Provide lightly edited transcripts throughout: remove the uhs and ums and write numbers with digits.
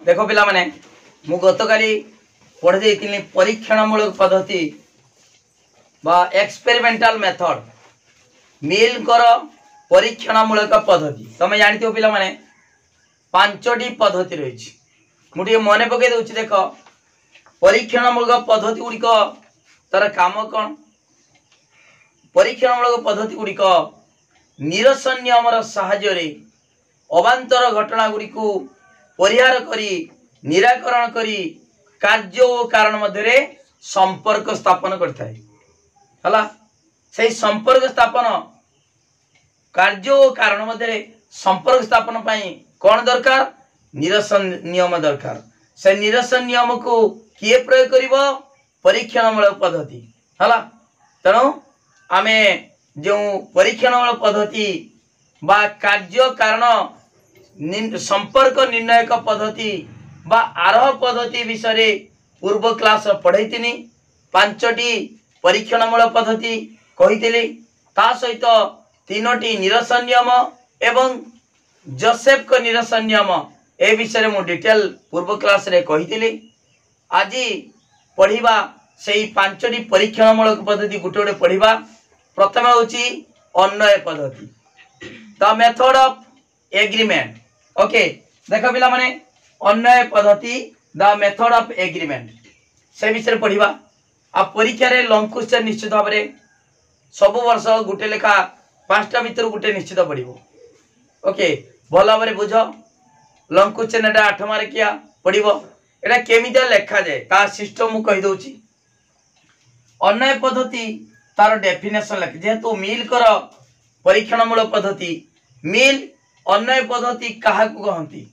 देख पिला माने मु गतकाली पढ़े देइतिनि परीक्षणमूलक पद्धति बा एक्सपेरिमेंटल मेथड मिल कर परीक्षणमूलक पद्धति तमे जानथियो पिला माने पांचटी पद्धति रही मुझे मन पकई दूसरी देख परीक्षणमूलक पद्धति गुड़िक तार काम कौन परीक्षणमूलक पद्धति गुड़िक निरसन नियमर साहाय्य अवांतर घटना गुड़ी परिहार करी निराकरण करी कार्य और कारण मध्य संपर्क स्थापन करता है से संपर्क स्थापन कार्य और कारण मध्य संपर्क स्थापन पाई कौन दरकार निरसन नियम दरकार से निरसन नियम को किए प्रयोग करिवो परीक्षणमूलक पद्धति हला तेणु आमे जो परीक्षणमूलक पद्धति बा कार्य कारण संपर्क निर्णायक पद्धति बा आरह पद्धति विषय पूर्व क्लास पढ़ाई पांचटी परीक्षणमूलक पद्धति कही ता सहित तीनोटी निरसन नियम एवं जोसेफ को निरसन नियम ए विषय मु डिटेल पूर्व क्लास रे कही आज पढ़िबा से पांचटी परीक्षणमूलक पद्धति गोटे गोटे पढ़िबा प्रथम होची अन्वय पद्धति the method of agreement okay देख पिला माने अन्वय पद्धति द मेथड ऑफ एग्रीमेंट से विषय पढ़िबा आ परीक्षा रे लॉन्ग क्वेश्चन निश्चित भाव में सब वर्ष गोटे लेखा पांचटा भीतर गोटे निश्चित पढ़िबो ओके भल भाव बुझ लॉन्ग क्वेश्चन एटा 8 मार्क किया पढ़िबो एटा केमिता लेखा जाए ता सिस्टम मु कहि दउची अन्वय पद्धति तार डेफिनेशन लिख जेहेतु मिल कर परीक्षणमूलक पद्धति मिल अन्वय पद्धति काहा को कहंती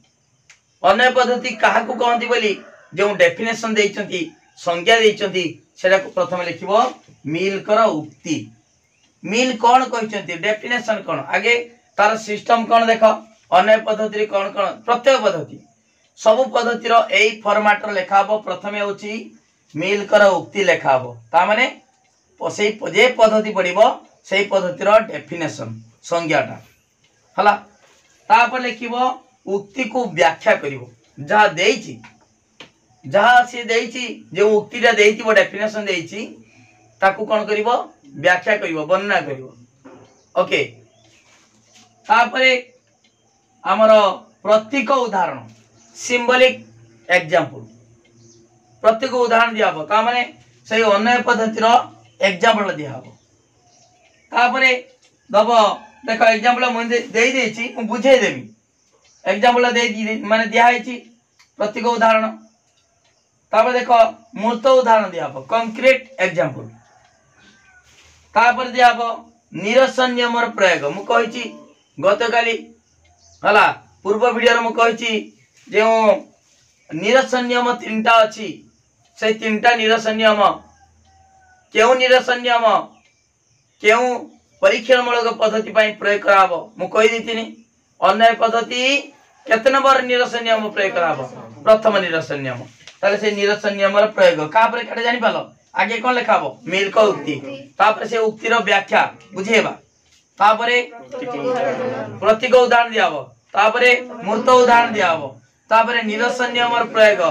अन्वय पद्धति काहा को कहंती बोली जो डेफिनेशन देइचंती संज्ञा देइचंती सेटा को प्रथम लिखिबो मिल कर उक्ति मिल कौन कहचंती डेफिनेशन कौन आगे तार सिस्टम कौन देख अन्वय पद्धति कौन कौन प्रत्येक पद्धति सब पद्धतिर एई फॉर्मेट लेखा हबो प्रथमे होची मिल कर उक्ति लेखा हबो ता माने से जे पद्धति पड़िबो से पद्धतिर डेफिनेशन संज्ञाटा हला तापर लिखिबो उक्ति को व्याख्या करिवो जहा देइची जहा से देइची जे उक्तिटा देइची डेफिनेशन देइची ताकू कोन करिवो व्याख्या करिवो वर्णना करिवो ओके तापरे हमर प्रतीक उदाहरण सिंबलिक एग्जांपल प्रत्येक उदाहरण दिया ता माने से अन्वय पद्धतिर एग्जांपल दिया तापरे दब देख एग्जांपल मुझे दे देछि मु बुझे देबी एग्जांपल दे माने दिया है प्रत्येक उदाहरण तापर देख मूर्त उदाहरण दिया कंक्रीट एग्जांपल तापर दिया निरसन नियमर प्रयोग मु कहि गतकाली हला पूर्व वीडियो मु कहि जो निरसन नियम तीनटा अछि से तीनटा निरसन नियम केउ निरसन नियम केउ परीक्षणमूलक पद्धति पई प्रयोग कराबो मु कहि दितिनी अन्वय पद्धति केते नंबर निरसन नियम प्रयोग कराबो प्रथम निरसन नियम ताले से निरसन नियमर प्रयोग का पर केटे जानि पालो आगे कोन लिखाबो मिल को उक्ति तापर से उक्तिर व्याख्या बुझेबा तापरे प्रतीक उदाहरण दियाबो तापरे मूर्त उदाहरण दियाबो तापरे निरसन नियमर प्रयोग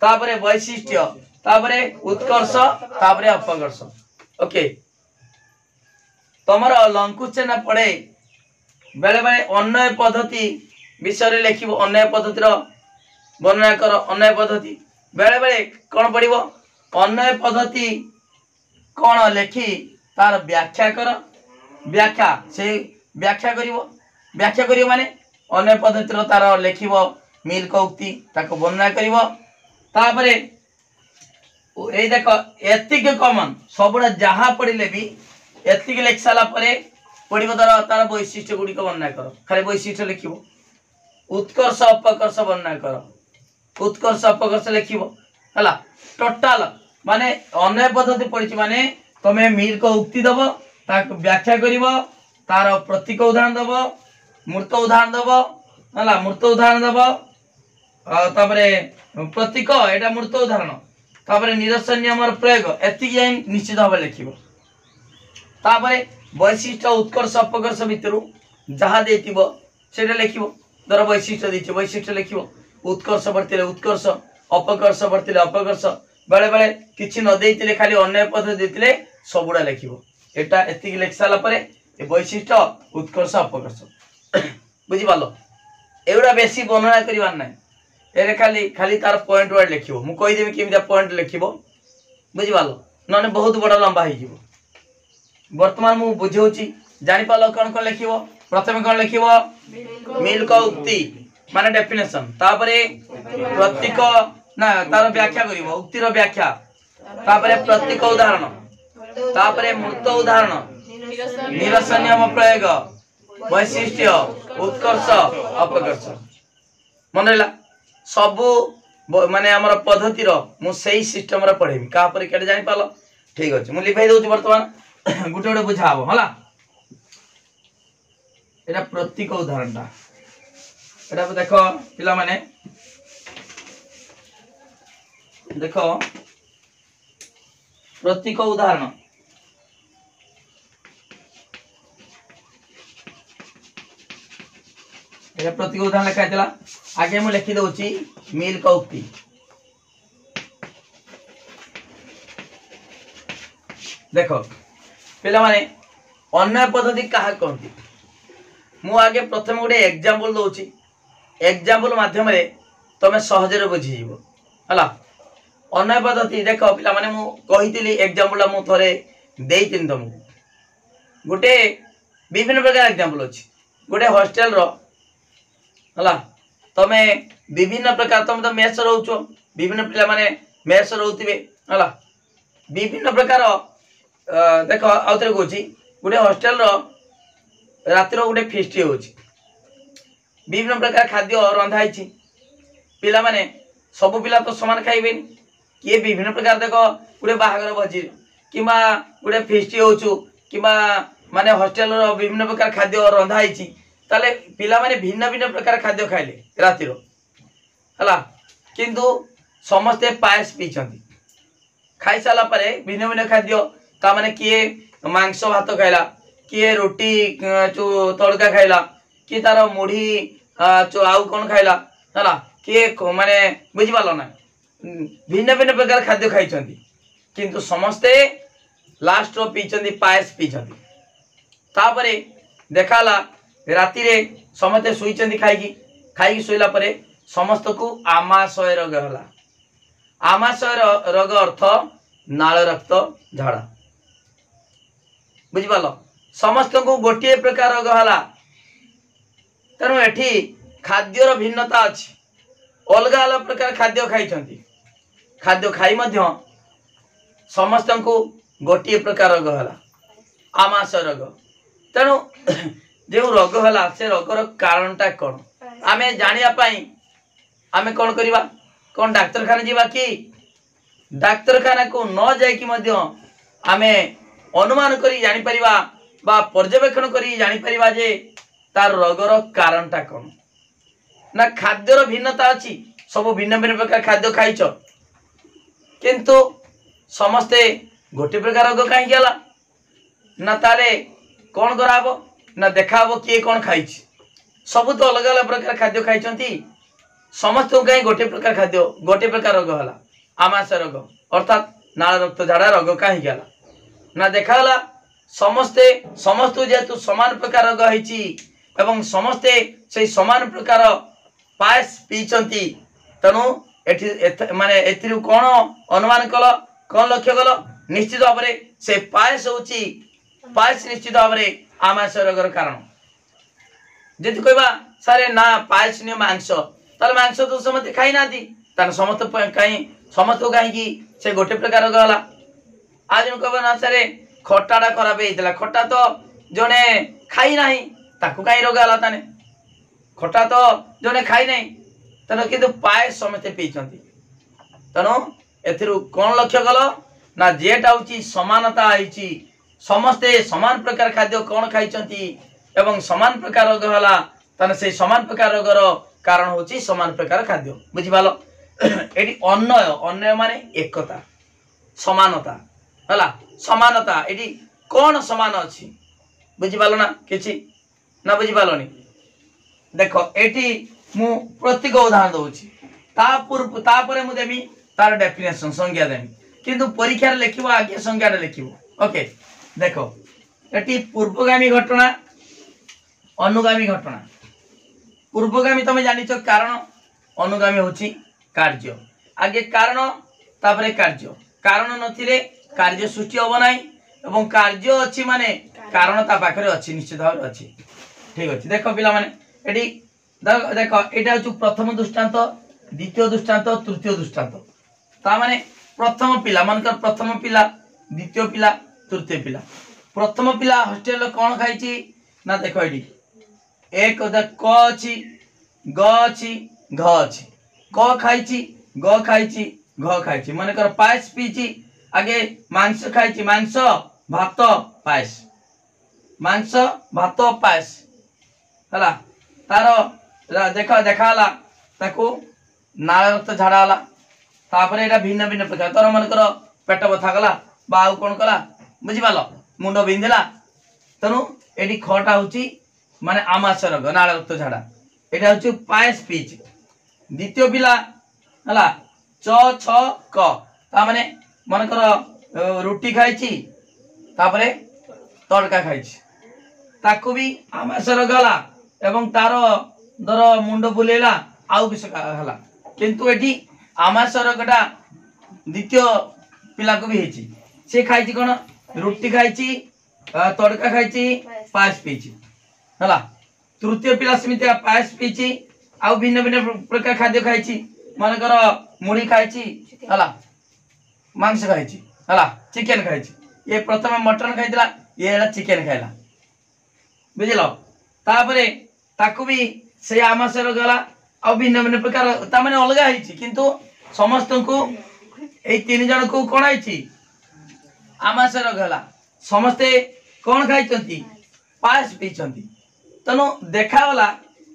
तापरे वैशिष्ट्य तापरे उत्कर्ष तापरे अपकर्ष ओके तमर लॉन्ग क्वेश्चन पड़े बेले बेले अन्वय पद्धति विषय लिखिबो अन्वय पद्धतिर वर्णना कर अन्वय पद्धति बेले बेले कौन पड़िबो अन्वय पद्धति कौन लेखि तार व्याख्या कर व्याख्या से व्याख्या करिवो माने अन्वय पद्धतिर तार लिखिबो मिल को उक्ति ताको वर्णना करिवो तापरे ए देख एतिक कॉमन सबुडा जहां पड़िले भी एतिक लिख साला परे पड़िबो तार वैशिष्ट्य गुडी को वर्णना कर खाली वैशिष्ट्य लिखिबो उत्कर्ष अपकर्ष वर्णना कर उत्कर्ष अपकर्ष लिखिबो हला टोटल माने अन्वय पद्धति पड़िछि माने तमे मिल को उक्ति दबो ताको व्याख्या करिवो तार प्रतीक उदाहरण दबो मूर्त उदाहरण दबो हला मूर्त उदाहरण दबो तापरे प्रतीक एटा मूर्त उदाहरण तापरे निरसन नियमर प्रयोग एतिक जाई निश्चित भाव लिखिबो तापरे वैशिष्ट्य उत्कर्ष अपकर्ष भितरु जहा देतिबो सेटा लिखिबो दर वैशिष्ट्य देछि वैशिष्ट्य लिखिबो उत्कर्ष बढ़ते उत्कर्ष अपकर्ष बढ़ते अपकर्ष बेले बेले किसी न देते खाली अन्य पद देते सबुड़ा लिखिब एटा एतिक लिखि सारा पर ए वैशिष्ट उत्कर्ष अपकर्ष बुझिपाल एगुड़ा बेसी वर्णना करवार ना ए खाली खाली तार पॉइंट वार्ड लिखिब मु कहीदेवी केमिया पॉइंट लिखिब बुझिपाल न बहुत बड़ लंबा हो बर्तमान मु बुझाऊँगी जापाल कौन कौन लिखिब प्रथम कौन लिखिब मिल्क उक्ति माने डेफिनेशन तापरे प्रतीक ना तार व्याख्या करिव उक्तिर व्याख्या तापरे प्रतीक उदाहरण तापरे मूर्त उदाहरण निरसनियम प्रयोग वैशिष्ट्य उत्कर्ष अपकर्ष मन रहा सबू माने आमर पद्धतिर मु सेही सिस्टम रे पढ़ेमी का पर केटे जानि पालो ठीक अछि मु लिखाई दउछि वर्तमान गुटे गुटे बुझाबो हला एटा प्रतीक उदाहरणटा एटा देखो पिला माने देखो प्रतीक उदाहरण एटा प्रतीक उदाहरण लिखा हैतला आगे मु लिखि दउछि मिल्क उक्ति देखो पिला माने अन्य पद्धति कहा कहती मु आगे प्रथम गोटे एग्जांपल दउछि एग्जांपल माध्यम रे तमे सहजरे बुझी जीवो हला अन्य पद्धति देखो पिला माने मु कहितली एग्जांपल मु थरे देइतिन तुमको गोटे विभिन्न प्रकार एग्जांपल अछि गोटे हॉस्टल रो हला तमे विभिन्न प्रकार तुम तो मेस रहउछो विभिन्न पिला माने मेस रहउतिबे हला विभिन्न प्रकार देखो आउतरे कहूची गोटे हॉस्टल रो रातिर गोटे फीस्ट होची विभिन्न प्रकार खाद्य रंधा होती पिला माने सब पिला तो समान खाइबेनी किए विभिन्न प्रकार देखो गोटे बाहागर भोजी किंबा गोटे फीस्ट होचु किंबा माने हॉस्टल रो विभिन्न प्रकार खाद्य रंधा होती ताले पिला माने भिन्न भिन्न प्रकार खाद्य खाइले रातिर हला किंतु समस्ते पायस पीछंती खाई साला परे भिन्न भिन्न खाद्य ता माने किए मांस भात खाइला किए रोटी जो तड़का खाइला कि तार मुढ़ी जो आउ कौन खाइला हला किए माने बुझी पालो ना भिन्न भिन्न प्रकार खाद्य खाइछंती किंतु समस्ते लास्ट रो पीछंती पायस पीछंती तापरे देखाला राति रे समस्ते सुईचंती खाई सोइला परे समस्त को आमाशय रोग होला आमाशय रोग अर्थ नाल रक्त झाड़ा बुझी पालो समस्त को गोटे प्रकार रोग होला तेणु एठी खाद्यर भिन्नता अछि अलग अलग प्रकार खाद्य खाइछंती खाद्य खाई मध्य समस्त को गोटे प्रकार रोग होला आमाशय रोग तेणु जो रोग होला से रोगर कारणटा कौन आमे जानिया पाई आमे कौन करिबा कौन डाक्तरखाना जीवा कि डाक्तरखाना को न जाय कि मध्य आमे अनुमान करी जानि परिबा बा पर्यवेक्षण करी जानि परिबा जे तार रोगर कारणटा कौन ना खाद्यर भिन्नता अछि सब भिन्न भिन्न प्रकार खाद्य खाइछ किंतु समस्ते गोटे प्रकार रोग काहे गेला ना तारे कौन कराबो ना देखाबो किए कौन खाइछ सब तो अलग अलग प्रकार खाद्य खाइछंती समस्त कहीं गोटे प्रकार खाद्य गोटे प्रकार रोग होला आमाशय रोग अर्थात नाल रक्त झाड़ा रोग कहीं गला ना देखाला समस्ते समस्त जेतु समान प्रकार रोग होईची एवं समस्ते से समान प्रकार पायस पीचंती तनु एठी माने एथिरु कोन अनुमान कल कोन लक्ष्य कल निश्चित भाव से पायस होची पायस निश्चित भाव आमाशय रोगर कारण जदि कहबा सारे ना पायस नि मांस ताल मांस तो समस्त खाई नाती तान समस्त कहीं समस्त कहीं से गोटे प्रकार रोग होला आज कहबा ना सारे खट्टाटा खराब होइतला खट्टा तो जने खाई नाही ताकू कहीं रोग होला ताने खट्टा तो जने खाई नाही तनो किंतु पायस समस्त पीचंती तनो एथिरु कोन लक्ष्य कलो ना जेटा होची समानता आइची समस्ते समान प्रकार खाद्य कौन खाइछंती एवं समान प्रकार रोग होला तने से समान प्रकार रोगर कारण होची समान प्रकार खाद्य बुझी पालो एटी अन्वय अन्वय माने एकता समानता हला समानता एटी कौन समान अछि बुझी पालो ना किछि ना बुझी पालोनी देखो एटी मु प्रतीक उदाहरण दूची तापर मु देमी तार डेफिनेशन संज्ञा देमी किंतु परीक्षा लिखिबो आगे संज्ञा लिखिबो। ओके देखो एटी पूर्वगामी घटना अनुगामी घटना। पूर्वगामी तुम जानिଛ कारण, अनुगामी होची कार्य। आगे कारण तापरे कार्य, कारण नथिले कार्य सृष्टि होबो नाही एवं कार्य अछि माने कारण ता पाखरे अछि निश्चित भाव अछि। ठीक अछि देखो पिला माने एटी देखो एटा होची प्रथम दृष्टांत, द्वितीय दृष्टांत, तृतीय दृष्टांत। ता माने प्रथम पिला मानकर प्रथम पिला, द्वितीय पिला, तृतीय पिला। प्रथम पिला हॉस्टेल कोन खाइची ना देखो एटी एक क अछि ग अछि घ अछि। क खाइची ग खाइची घ खाइची मानकर पायस पीची आगे मांस खाइची मांस भात पायस मांस भात पायस हला तार देखा देखाला ताकू नाल रक्त झाड़ा हला तापरे एटा भिन्न भिन्न प्रकार तोर मानकर पेट बथा गला बाउ कोन कला बुझि पालो मुंड बिंधला तनु एडी खटा होची माने आमाशय रोग नाल रक्त झाड़ा एटा होची पायस पीच। द्वितीय पिला हला च छ क ता माने मानकर रोटी खाइची तापरे तड़का खाइची ताकू भी आमाशय रोग हला एवं तार दर मुंड बुलेला आउ किस हला किंतु एठी आमाशय रोगटा द्वितीय पिला को भी हेची से खाइची कोन रोटी खाइची तड़का खाइची पायस पीची हला। तृतीय पिला समिति पायस पीची आउ भिन्न भिन्न प्रकार खाद्य खाइची मानकर मुड़ी खाइची हला मांस खाइची हला चिकन खाइची ये प्रथम मटन खाइतला ये हला चिकन खाइला बुझिलो तापरे ताकू भी से आमाशय रोग हला आउ भिन्न भिन्न प्रकार ता माने अलगा हिची किंतु समस्त को ए तीन जन को कोन आइची आमाशय रोग हला समस्ते कोन खाइचंती पायस पीचंती तनु देखा वाला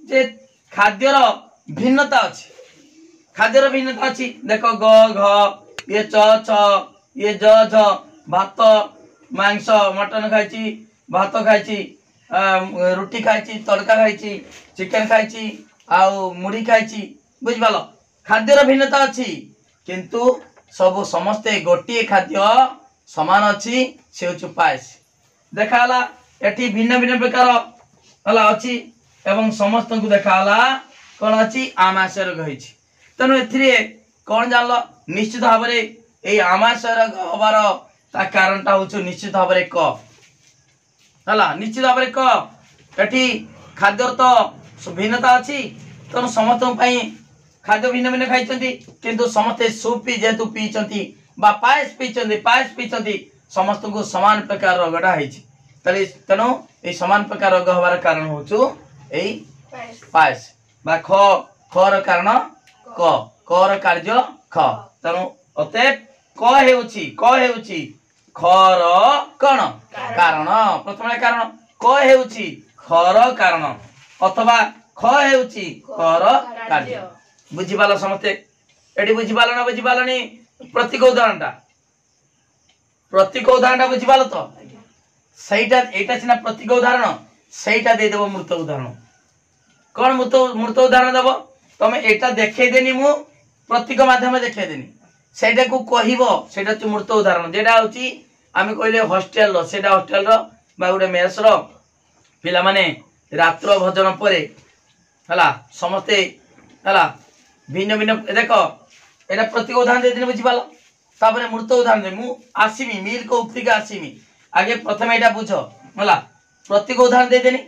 जे खाद्यर भिन्नता अछि खाद्यर भिन्नता अछि देखो ग घ ये च छ ये ज झ भात मांस मटन खाइची भात खाइची रोटी खाइची तड़का खाइची चिकन खाइची आउ मुड़ी खाइची बुझ पालो खाद्यर भिन्नता अछि किंतु सब समस्ते गोटे खाद्य समान अछि से होछु पायस देखा हला एठी भिन्न भिन्न प्रकार हला अछि एवं समस्त को देखा हला कोन अछि आमाशय रोग होइछि तनु एथिरे कोन जानलो निश्चित भाव रे ए आमाशय रोग होबार ता कारणटा होछु निश्चित भाव रे क हला निश्चित भाव रे क एठी खाद्यर तो भिन्नता अछि तनु समस्त पई खाद्य भिन्न भिन्न खाइचंती किंतु समस्ते सूप पी जेतु पीचंती बा पायस पीचंती समस्त को समान प्रकार रोगडा होइछि तले तनु ए समान प्रकार रोग होबार कारण होछु एई पायस बा ख खर कारण क कर कार्य ख तनु अते क हेउछि खर कोन कारण प्रथम कारण क हेउछि खर कारण अथवा ख हेउछि कर कार्य बुझि पालो समस्ते एडी बुझि पालो ना बुझि पालोनी प्रतीक उदाहरणटा बुझि पालो तो सहीटा एटा सिना प्रतीक उदाहरण सहीटा दे देबो मूर्त उदाहरण कोन मूर्त उदाहरण देबो तमे एटा देखे देनी मु प्रतीक माध्यम देखे देनी सेटा को कहिबो सेटा तु मूर्त उदाहरण जेडा होची आमे कहले हॉस्टेल रो सेटा हॉस्टेल रो बा गुडे मेस रो पिला माने रात्र भोजन परे हला समस्ते हला भिन्न भिन्न देखो एटा प्रतीक उदाहरण दे देनी बुझि पालो तापरे मूर्त उदाहरण दे मु आसीमी मिल को उक्ति का आसीमी आगे प्रथम एटा बुझो हला प्रतीक उदाहरण दे देनी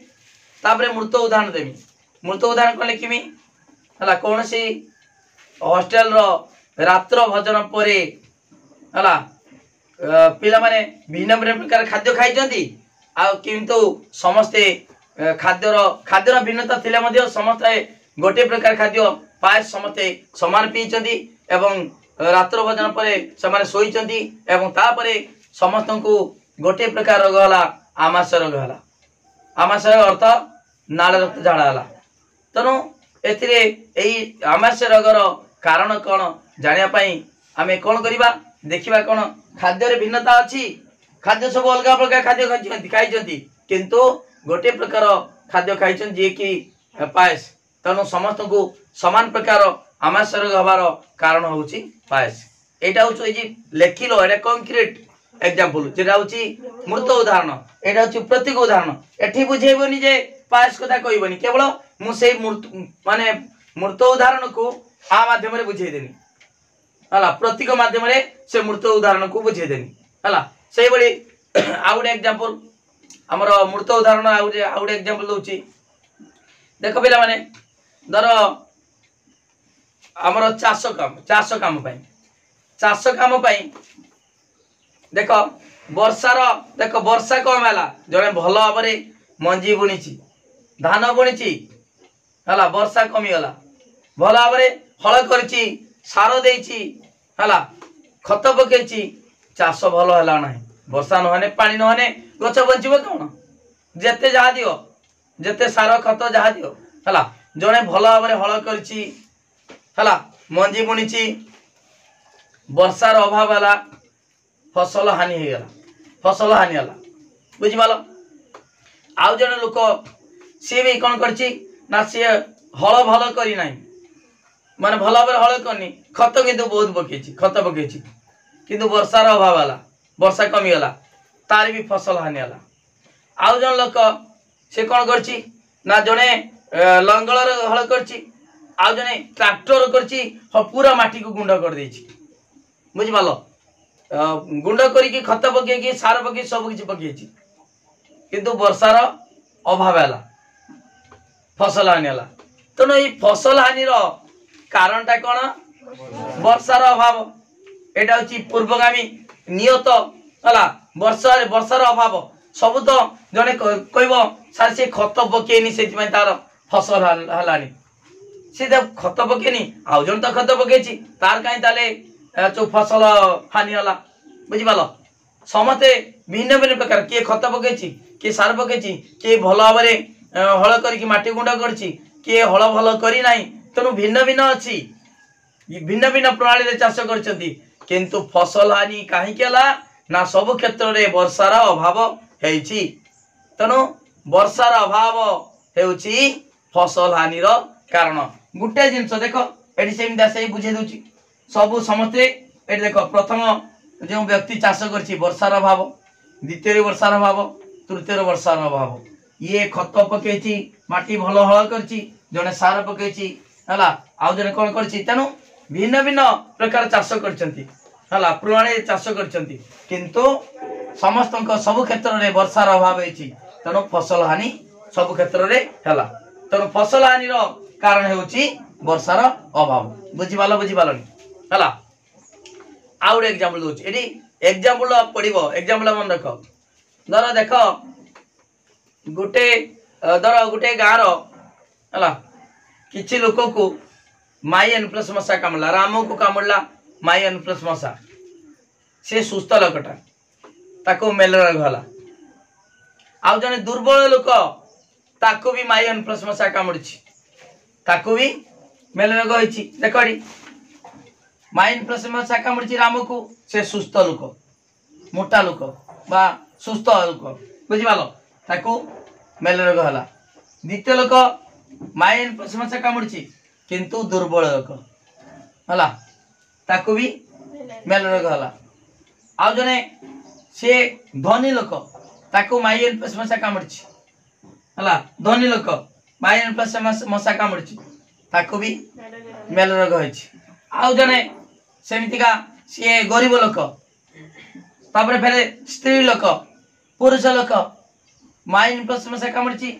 तापरे मूर्त उदाहरण देमी मूर्त उदाहरण कोन लिखिमी हला कोनसी हॉस्टेल रो रात्र भोजन परे हला पिला माने भिन्न भिन्न प्रकार खाद्य खाइजंती आ किंतु समस्ते खाद्यर भिन्नता थिले मध्ये समस्ते गोटे प्रकार खाद्य पायस समस्ते समान पीचंती एवं रात्र भोजन परे समान सोईचंती एवं तापरे समस्त को गोटे प्रकार रोग हला आमाशय रोग हला आमाशय अर्थ नाल रक्त झाड़ा हला तनु एथिरे एई आमाशय रोगर कारण कोन जानिया पई आमे कोन करिबा देखिबा कोन खाद्य रे भिन्नता अछि खाद्य सब अलग प्रकार खाद्य खाइचंती किंतु गोटे प्रकार खाद्य खाइचन जे कि पायस तेणु समस्त को समान प्रकार आमाशय रोग हबार कारण होउची पायस। एटा होउची जे लेखिलो एटा कंक्रीट एग्जांपल जेटा होउची मूर्त उदाहरण, एटा होउची प्रतीक उदाहरण। एठी बुझेबनी जे पायस कथा कहबनी, केवल मु से मूर्त माने मूर्त उदाहरण को आ माध्यम रे बुझेई देनी हला, प्रतीक माध्यम रे से मूर्त उदाहरण को बुझेई देनी हला। सेही बळी आउडे एग्जांपल हमर मूर्त उदाहरण आउडे एग्जांपल दोउची। देखो पिला माने धर हमर चाष काम पाई देख वर्षा कम है जड़े भल भाव मंजी बुणी धान बुणी हला, वर्षा कमीगला भल भाव हल कर सार देला खत पकई चाष भल है ना, वर्षा नहने पानी नहने गछ बंचब कौन, जेते जहा दियो जेते सार खत जहा दियो हला, जड़े भल भाव हल कर मंजी बुणी वर्षार अभाव है फसल हानि है बुझिपाल। आउ जने लोक सी भी कौन कर सी हल भल करना माने भल भाव हल करनी खत किंतु बहुत पकई किंतु वर्षार अभाव है वर्षा कमीगला तार भी फसल हानि है। आउ जन लोक से कौन कर जड़े लंगल हल कर आउ जने ट्रैक्टर कर पूरा माटी को गुंड कर देछि बुझिपाल, गुंड करिकी खत पकई सार पकई सब किछि पकई किंतु वर्षार अभाव है फसल हानि है। तेणु ये फसल हानिर कारणटा कौन, वर्षार अभाव। एटा होछि पूर्वगामी नियत हला, वर्षार अभाव सब तो जने कहबो सार से खत पकेनी से तार फसल हलानी, से जब खत पकेनी आउ जन तो खत पकेछि तार काई ताले जो फसल हानि हला बुझिपाल। समते भिन्न भिन्न प्रकार किए खत पकेछि किए सार पकेछि किए भल भाव हल करके माटी गुंड करछि किए हल भल करी नाही। तेणु भिन्न भिन्न अच्छी भिन्न भिन्न प्रणाली चाष करछंती किंतु फसल हानि काहे केला ना सब क्षेत्र रे वर्षार अभाव हेछि। तेणु वर्षार अभाव हेउछि फसल हानिर कारण। गुटे जिनस देख एठी सेमि से बुझे दउछि सबु समस्ते एठी देख प्रथम जो व्यक्ति चाष करछि वर्षार अभाव, द्वितीय वर्षार अभाव, तृतीय वर्षार अभाव, ये खत पकेछि माटी भल हल करछि जने सार पकेछि हला, आउ जने कोन करछि। तेनु भिन्न भिन्न प्रकार चाष करछंती हला, प्रणाली चाष करछंती किंतु समस्तक सब क्षेत्र रे वर्षार अभाव हेछि। तेनु फसल हानि सब क्षेत्र रे हला। तेनु फसल हानिर कारण हेउछि वर्षार अभाव बुझिपालनी हला। आउ एग्जांपल दोछि एडी एग्जांपल पडिबो एग्जांपल मन रख। धर देख गुटे गाँव हला किछि लोक को माई एनप्लस मशा कामुला, राम को कामुला माई एनप्लस मशा, से सुस्थ लोकटा ताको मेलेरिया रोग हला। आउ जने दुर्बल लोक ताको भी माई एनप्लस मशा कामुछि ताको भी मेलेरिया रोग होइछि। देखड़ी माई एनप्लस मशा कामुछि राम को, से सुस्थ लोक मोटा लोक बा सुस्थ लोक बुझिपाल ताको मेलेरिया रोग हला। द्वितीय लोक माई एनप्लस मशा कामुछि किंतु दुर्बल लोक हला ताको भी मेलेरिया रोग हला। आउ जने से धनी लोक ताको माई एनप्लस मशा कामुछि हला, धनी लोक माई एनप्लस मशा कामुछि ताको भी मेलेरिया रोग होइछि। आउ जने सेमितिका से गरीब लोक तापर फेरे स्त्री लोक पुरुष लोक माई एनप्लस मशा कामुछि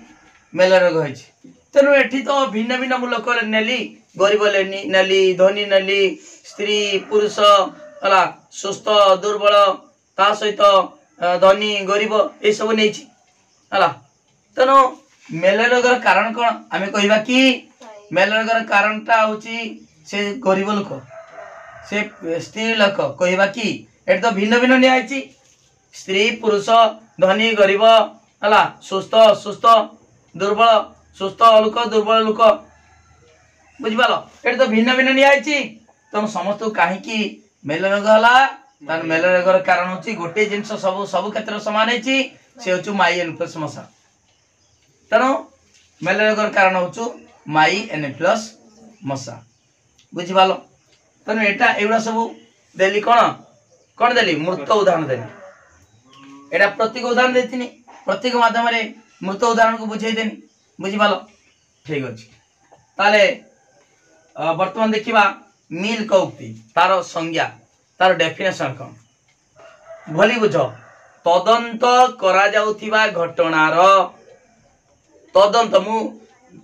मेलेरिया रोग होइछि। तेणु एठी तो भिन्न भिन्न लोक नेली, गरीब नेली, धनी नेली, स्त्री पुरुष हला, सुस्थ दुर्बल ता सहित धनी गरीब ये सब नहीं हला। तेणु मेलेरिया रोगर कारण कौन आम कहवा कि मेलेरिया रोगर कारणटा होची से गरीब लोक से स्त्री लोक कहवा कि एट तो भिन्न भिन्न नियाची स्त्री पुरुष धनी गरीब हला, सुस्थ सुस्थ दुर्बल सुस्थ लोक दुर्बल लोक बुझिपाल एट तो भिन्न भिन्न नियाची। तेणु समस्त कहीं मेलेरिया रोग हला तार मेलेरिया रोगर कारण होची गोटे जिनस सब सब क्षेत्र समान हेची से होचु माई एनप्लस मशा। तेणु मेलेरिया रोगर कारण होचु माई एन प्लस मशा बुझी पाल तेणु एटा एगुड़ा सब देली कौन कौन देली मृत उदाहरण देली एटा प्रतीक उदाहरण देती प्रतीक माध्यम मृत उदाहरण को बुझेदेनी बुझीपाल ठीक अच्छे ताले बर्तमान देखा मिल उक्ति तार संज्ञा तार डेफिनेशन कौन भली बुझ तदंत करा जाउथिबा घटनार तदंत मु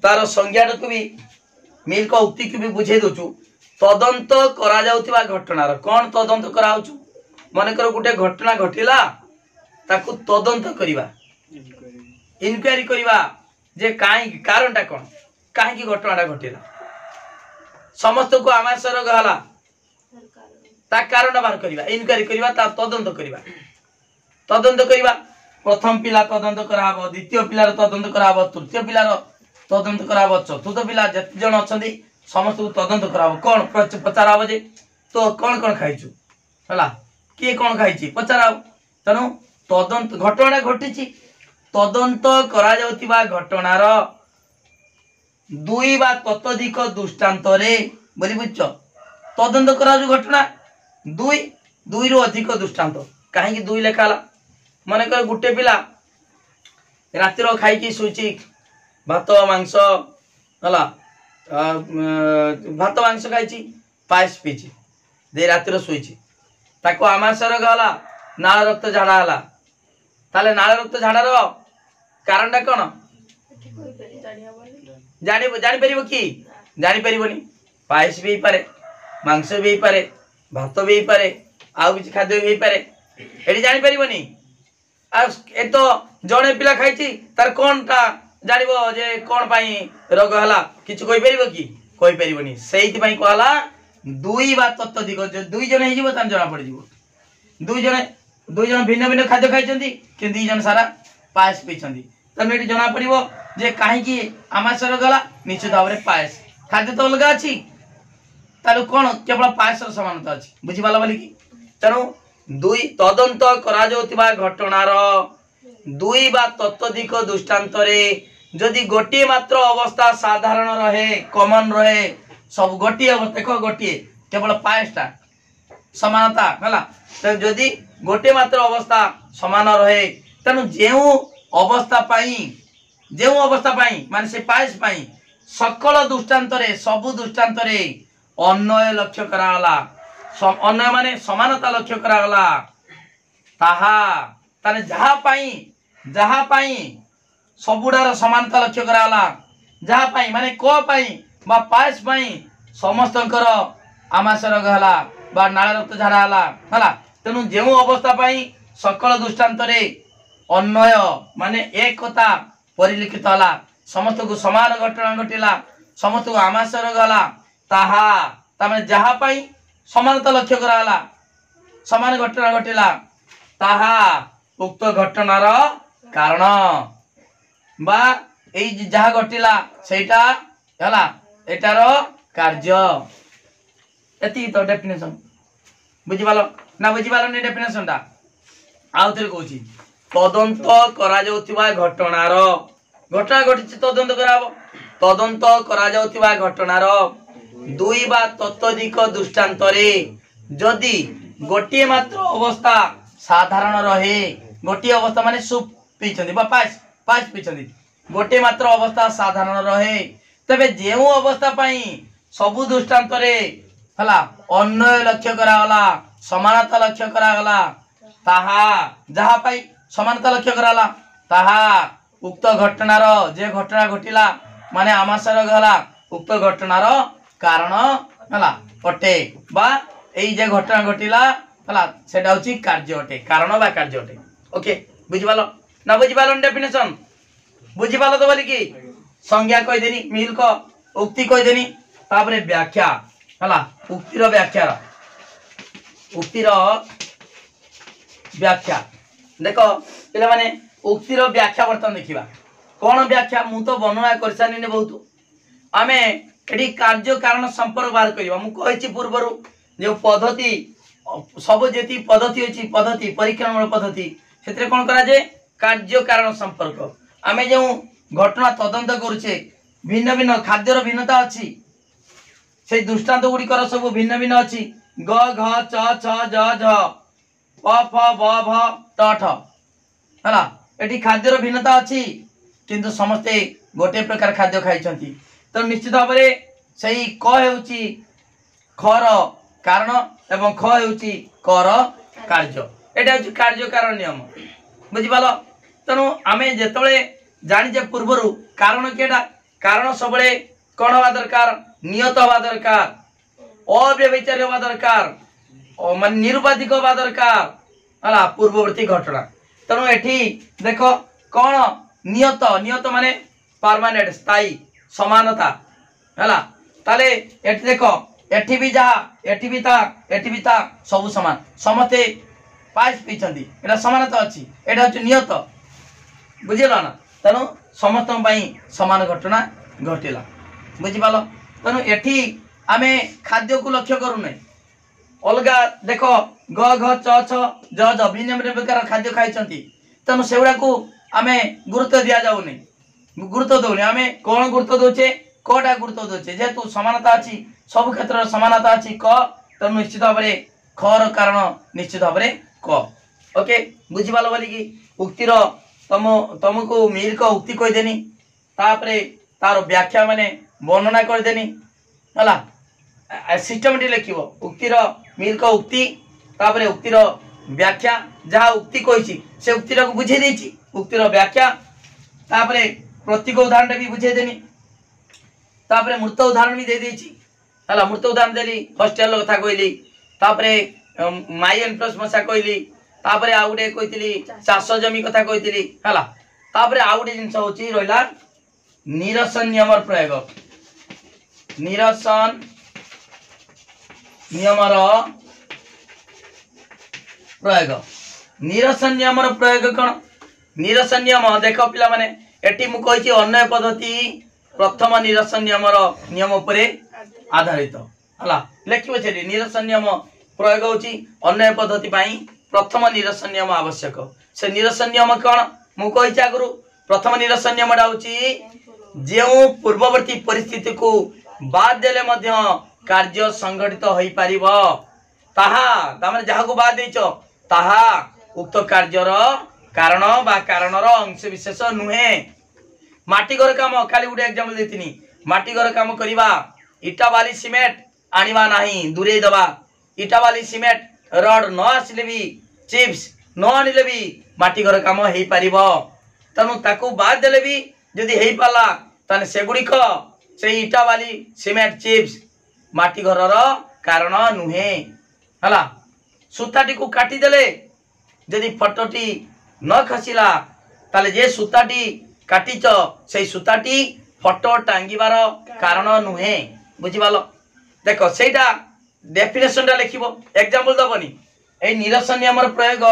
तार संज्ञा को भी मिल उक्ति को भी बुझे दूचु तदंत करा जाउथिबा घटनार कौन तदंत करा मन कर गोटे घटना घटिला ताकू तदंत करिबा इनक्वारी करिबा जे काहे कारणटा कौन काहे की घटनाटा घटिला समस्त को आमाशय रोग हला ता कारण बाहर करिबा इनक्वारी करिबा ता तदंत करिबा प्रथम पिला तदंत कराबो द्वितीय पिलार तदंत कराबो तृतीय पिलार तदंत कराबो चतुर्थ पिला जति जण अछंदी समस्त को तदंत कराबो कोन पचाराबो जे तो कोन कोन खाइछु हला के कोन खाइछि पचाराबो तनु तदंत घटना घटिछि तदंत करा जाउतिबा घटनार दुई बा ततोधिक दृष्टांत रे बोली बुझ तदंत करा जो घटना दुई दुई रु अधिक दृष्टांत कहीं दुई लेखाला मन कर गुटे पिला रातिर खाई शुची भात मांस हला भात मांस खाई पायस पीची दे रातिर शुची ताको आमाशय रोग हला नाल रक्त झाड़ा हला ताले नाल रक्त झाड़ार कारणटा कौन जानी पारिबो कि जानी पारिबोनी पायस भी पारे मांस भी पारे भात भी पारे आउ किसी खाद्य भी पारे एटी जानी पारिबोनी आ ए तो जणे पिला खाइछि तार कोनटा जानिबो जे कोन पाई रोग हला किछु कोइ पारिबो कि कोइ पारिबोनी सेहिति पाई कहला दुई बा तत्त्वधिक जो दुई जण हे जिवो तान जणा पड़ जिवो दुई जण भिन्न भिन्न खाद्य खाइछन्ती कि दुई जण सारा पायस पीछन्ती तने एटी जणा पड़िबो जे काहे कि आमाशय रोग हला निश्चित भाव रे पायस खाद्य तो अलग अछि तालु कोन केवल पायस र समानता अछि बुझि पाला बोली कि तनु दुई तदंत करा जाउतिबा घटनार दुई बा तत्त्वधिक दृष्टांत रे जदि गोटे मात्र अवस्था साधारण रहे कॉमन रहे सब गोटे अवस्था को गोटे केवल पायसटा समानता हला त जदि गोटे मात्र अवस्था समान रहे तनु जेउ अवस्था पाई माने से पायस पाई सकल दृष्टांत रे सब दृष्टांत रे अन्वय लक्ष्य कराला अन्वय माने समानता लक्ष्य कराला ताहा ताने जहा पाई सबुडार समानता लक्ष्य कराला जहा पाई माने को पाई बा पायस पाई समस्तंकर आमाशय रोग हला बा नाल रक्त झाड़ा हला तेनु जेउ अवस्था पाई सकल दृष्टांत रे अन्वय माने एकता परिलिखित हला समस्त को समान घटना घटिला समस्त को आमाशय रोग हला ताहा तामे जहा पाई समानता लक्ष्य कराला समान घटना घटिला ताहा उक्त घटनार कारण बा एई जहा घटिला सेटा हला एटार कार्य एति तो डेफिनेशन बुझि पालो ना बुझि पालो ने डेफिनेशन ता आउ थरे कहूची तदंत करा जाउतिबा घटनार घटना घटिछि तदंत कराबो तदंत करा जाउतिबा घटनार दुई बा तत्त्वधिक दृष्टांत रे जदि गोटे मात्र अवस्था साधारण रहे गोटे अवस्था माने सूप पीछन्ती बा पायस पीछन्ती गोटे मात्र अवस्था साधारण रहे तबे जेउ अवस्था पाई सबु दृष्टांत रे हला अन्वय लक्ष्य करागला समानता लक्ष्य करागला ताहा जहा पाई समानता लक्ष्य कराला ताहा उक्त घटनार जे घटना घटिला माने आमाशय रोग हला उक्त घटनार कारण हला अटे बा एई जे घटना घटिला हला सेटा होची कार्य अटे कारण बा कार्य अटे ओके बुझि पालो ना बुझि पालो डेफिनेशन बुझि पालो तो बोली कि संज्ञा कहि देनी मिल को उक्ति कहि देनी तापरे व्याख्या हला उक्तिर व्याख्या देखो पिला माने उक्तिर व्याख्या वर्तन देखिबा कोन व्याख्या मु तो वर्णना करसानी ने बहुत आमे एडी कार्य कारण संपर्क बाहर करिबा मु कहिछि पूर्वरु जे पद्धति सब जेती पद्धति अछि पद्धति परीक्षण पद्धति सेतरे कोन करा जे कार्य कारण संपर्क आमे जे घटना तदंत करूछे भिन्न भिन्न खाद्यर भिन्नता अच्छी से दृष्टांत गुड़िकर सब भिन्न भिन्न अच्छी ग घ च छ ज झ प फ ब भ ट ठ है एटी खाद्यर भिन्नता अच्छी किंतु समस्ते गोटे प्रकार खाद्य खाई तो निश्चित भाव में सही क हेउची खर कारण एवं ख हेउची कर कार्य एटा हूँ कार्य कारण नियम बुझिपाल तेणु आमे जेतबेले जानिजे पूर्वरु कारण केटा कारण सबले कौन हवा दरकार नियत हवा दरकार अव्यभिचारी हवा दरकार मान निरुपाधिक हवा दरकार है पूर्ववर्ती घटना तेणु एठी देख कौन नियत नियत माने परमानेंट स्थायी समानता है ताले एठी देख एठी भी जा एठी भी ता सब समान समते पाइस पीछंती एटा समानता अच्छी एटा हूँ नियत बुझल ना तेणु समस्त समान घटना घटिला बुझिपाल तेणु एठी आमे खाद्य को लक्ष्य करूना अलगा देख ग घ च छ ज झ भिन्न भिन्न प्रकार खाद्य खाई तेणु से को आमे गुरुत्व दि जाऊनी गुरुत्व दौनी आमे कौन गुरुत्व दौचे कटा गुरुत्व दौचे जेहेतु समानता अच्छी सब क्षेत्र समानता अच्छी क तेणु निश्चित भाव में खर कारण निश्चित भाव में क ओके बुझिपाल बोलिकी उक्तिर तुमको मिल्क उक्ति कहीदेनी तापरे तार व्याख्या माने वर्णना करदेनी है सिस्टमेटिक लिखिब उक्तिर मिल्क उक्ति तापरे उक्तिर व्याख्या जहाँ उक्ति कही से उक्तिर को बुझे देछि उक्तिर व्याख्या तापरे प्रतीक उदाहरण भी बुझे देनी तापरे मूर्त उदाहरण भी दे देछि है मूर्त उदाहरण देली हॉस्टेल कथा कहली तापरे माई एन प्लस मशा कहली तापरे आउ गोटे कही चाष जमी कथा कही है तापरे आउ गोटे जिनस हूँ रहा निरसन नियम प्रयोग निरसन नियम प्रयोग निरसन नियम प्रयोग कौन निरसन नियम देख पिला माने एटी मु कही अन्वय पद्धति प्रथम निरसन नियम उपरे आधारित है लिखिबे छे निरसन नियम प्रयोग होची अन्वय पद्धति पाई प्रथम निरसन नियम आवश्यक से निरसन नियम कौन मु कही आगु प्रथम निरसन नियम होची जो पूर्ववर्ती परिस्थिति को बाद देले मध्य कार्य संगठित हो पारिबो ताहा तामने जहा को बाद देचो ताहा उक्त कार्यर कारण बा कारणर अंश विशेष नुहे माटी घर काम खाली गोटे एग्जांपल देथिनी माटी घर काम करवा इटा बाली सीमेंट आनिबा नाही दूरे दबा इटा बाली सीमेंट रड न आसिले भी चिप्स न आनिले भी माटी घर काम हो पारिबो तेणु ताकू बाद देले भी जदि हो पाला ताने सेगुड़िक से इटा बाली सीमेंट चिप्स माटी घर कारण नुहे है सूताटी को काटी देले जदि फटोटी न खसिला ताले जे सूताटी काटिच से सूताटी फटो टांगिबार कारण नुहे बुझिपाल देख सेटा डेफिनेशन टा लिखिबो एग्जांपल दबनी ए निरसन नियम प्रयोग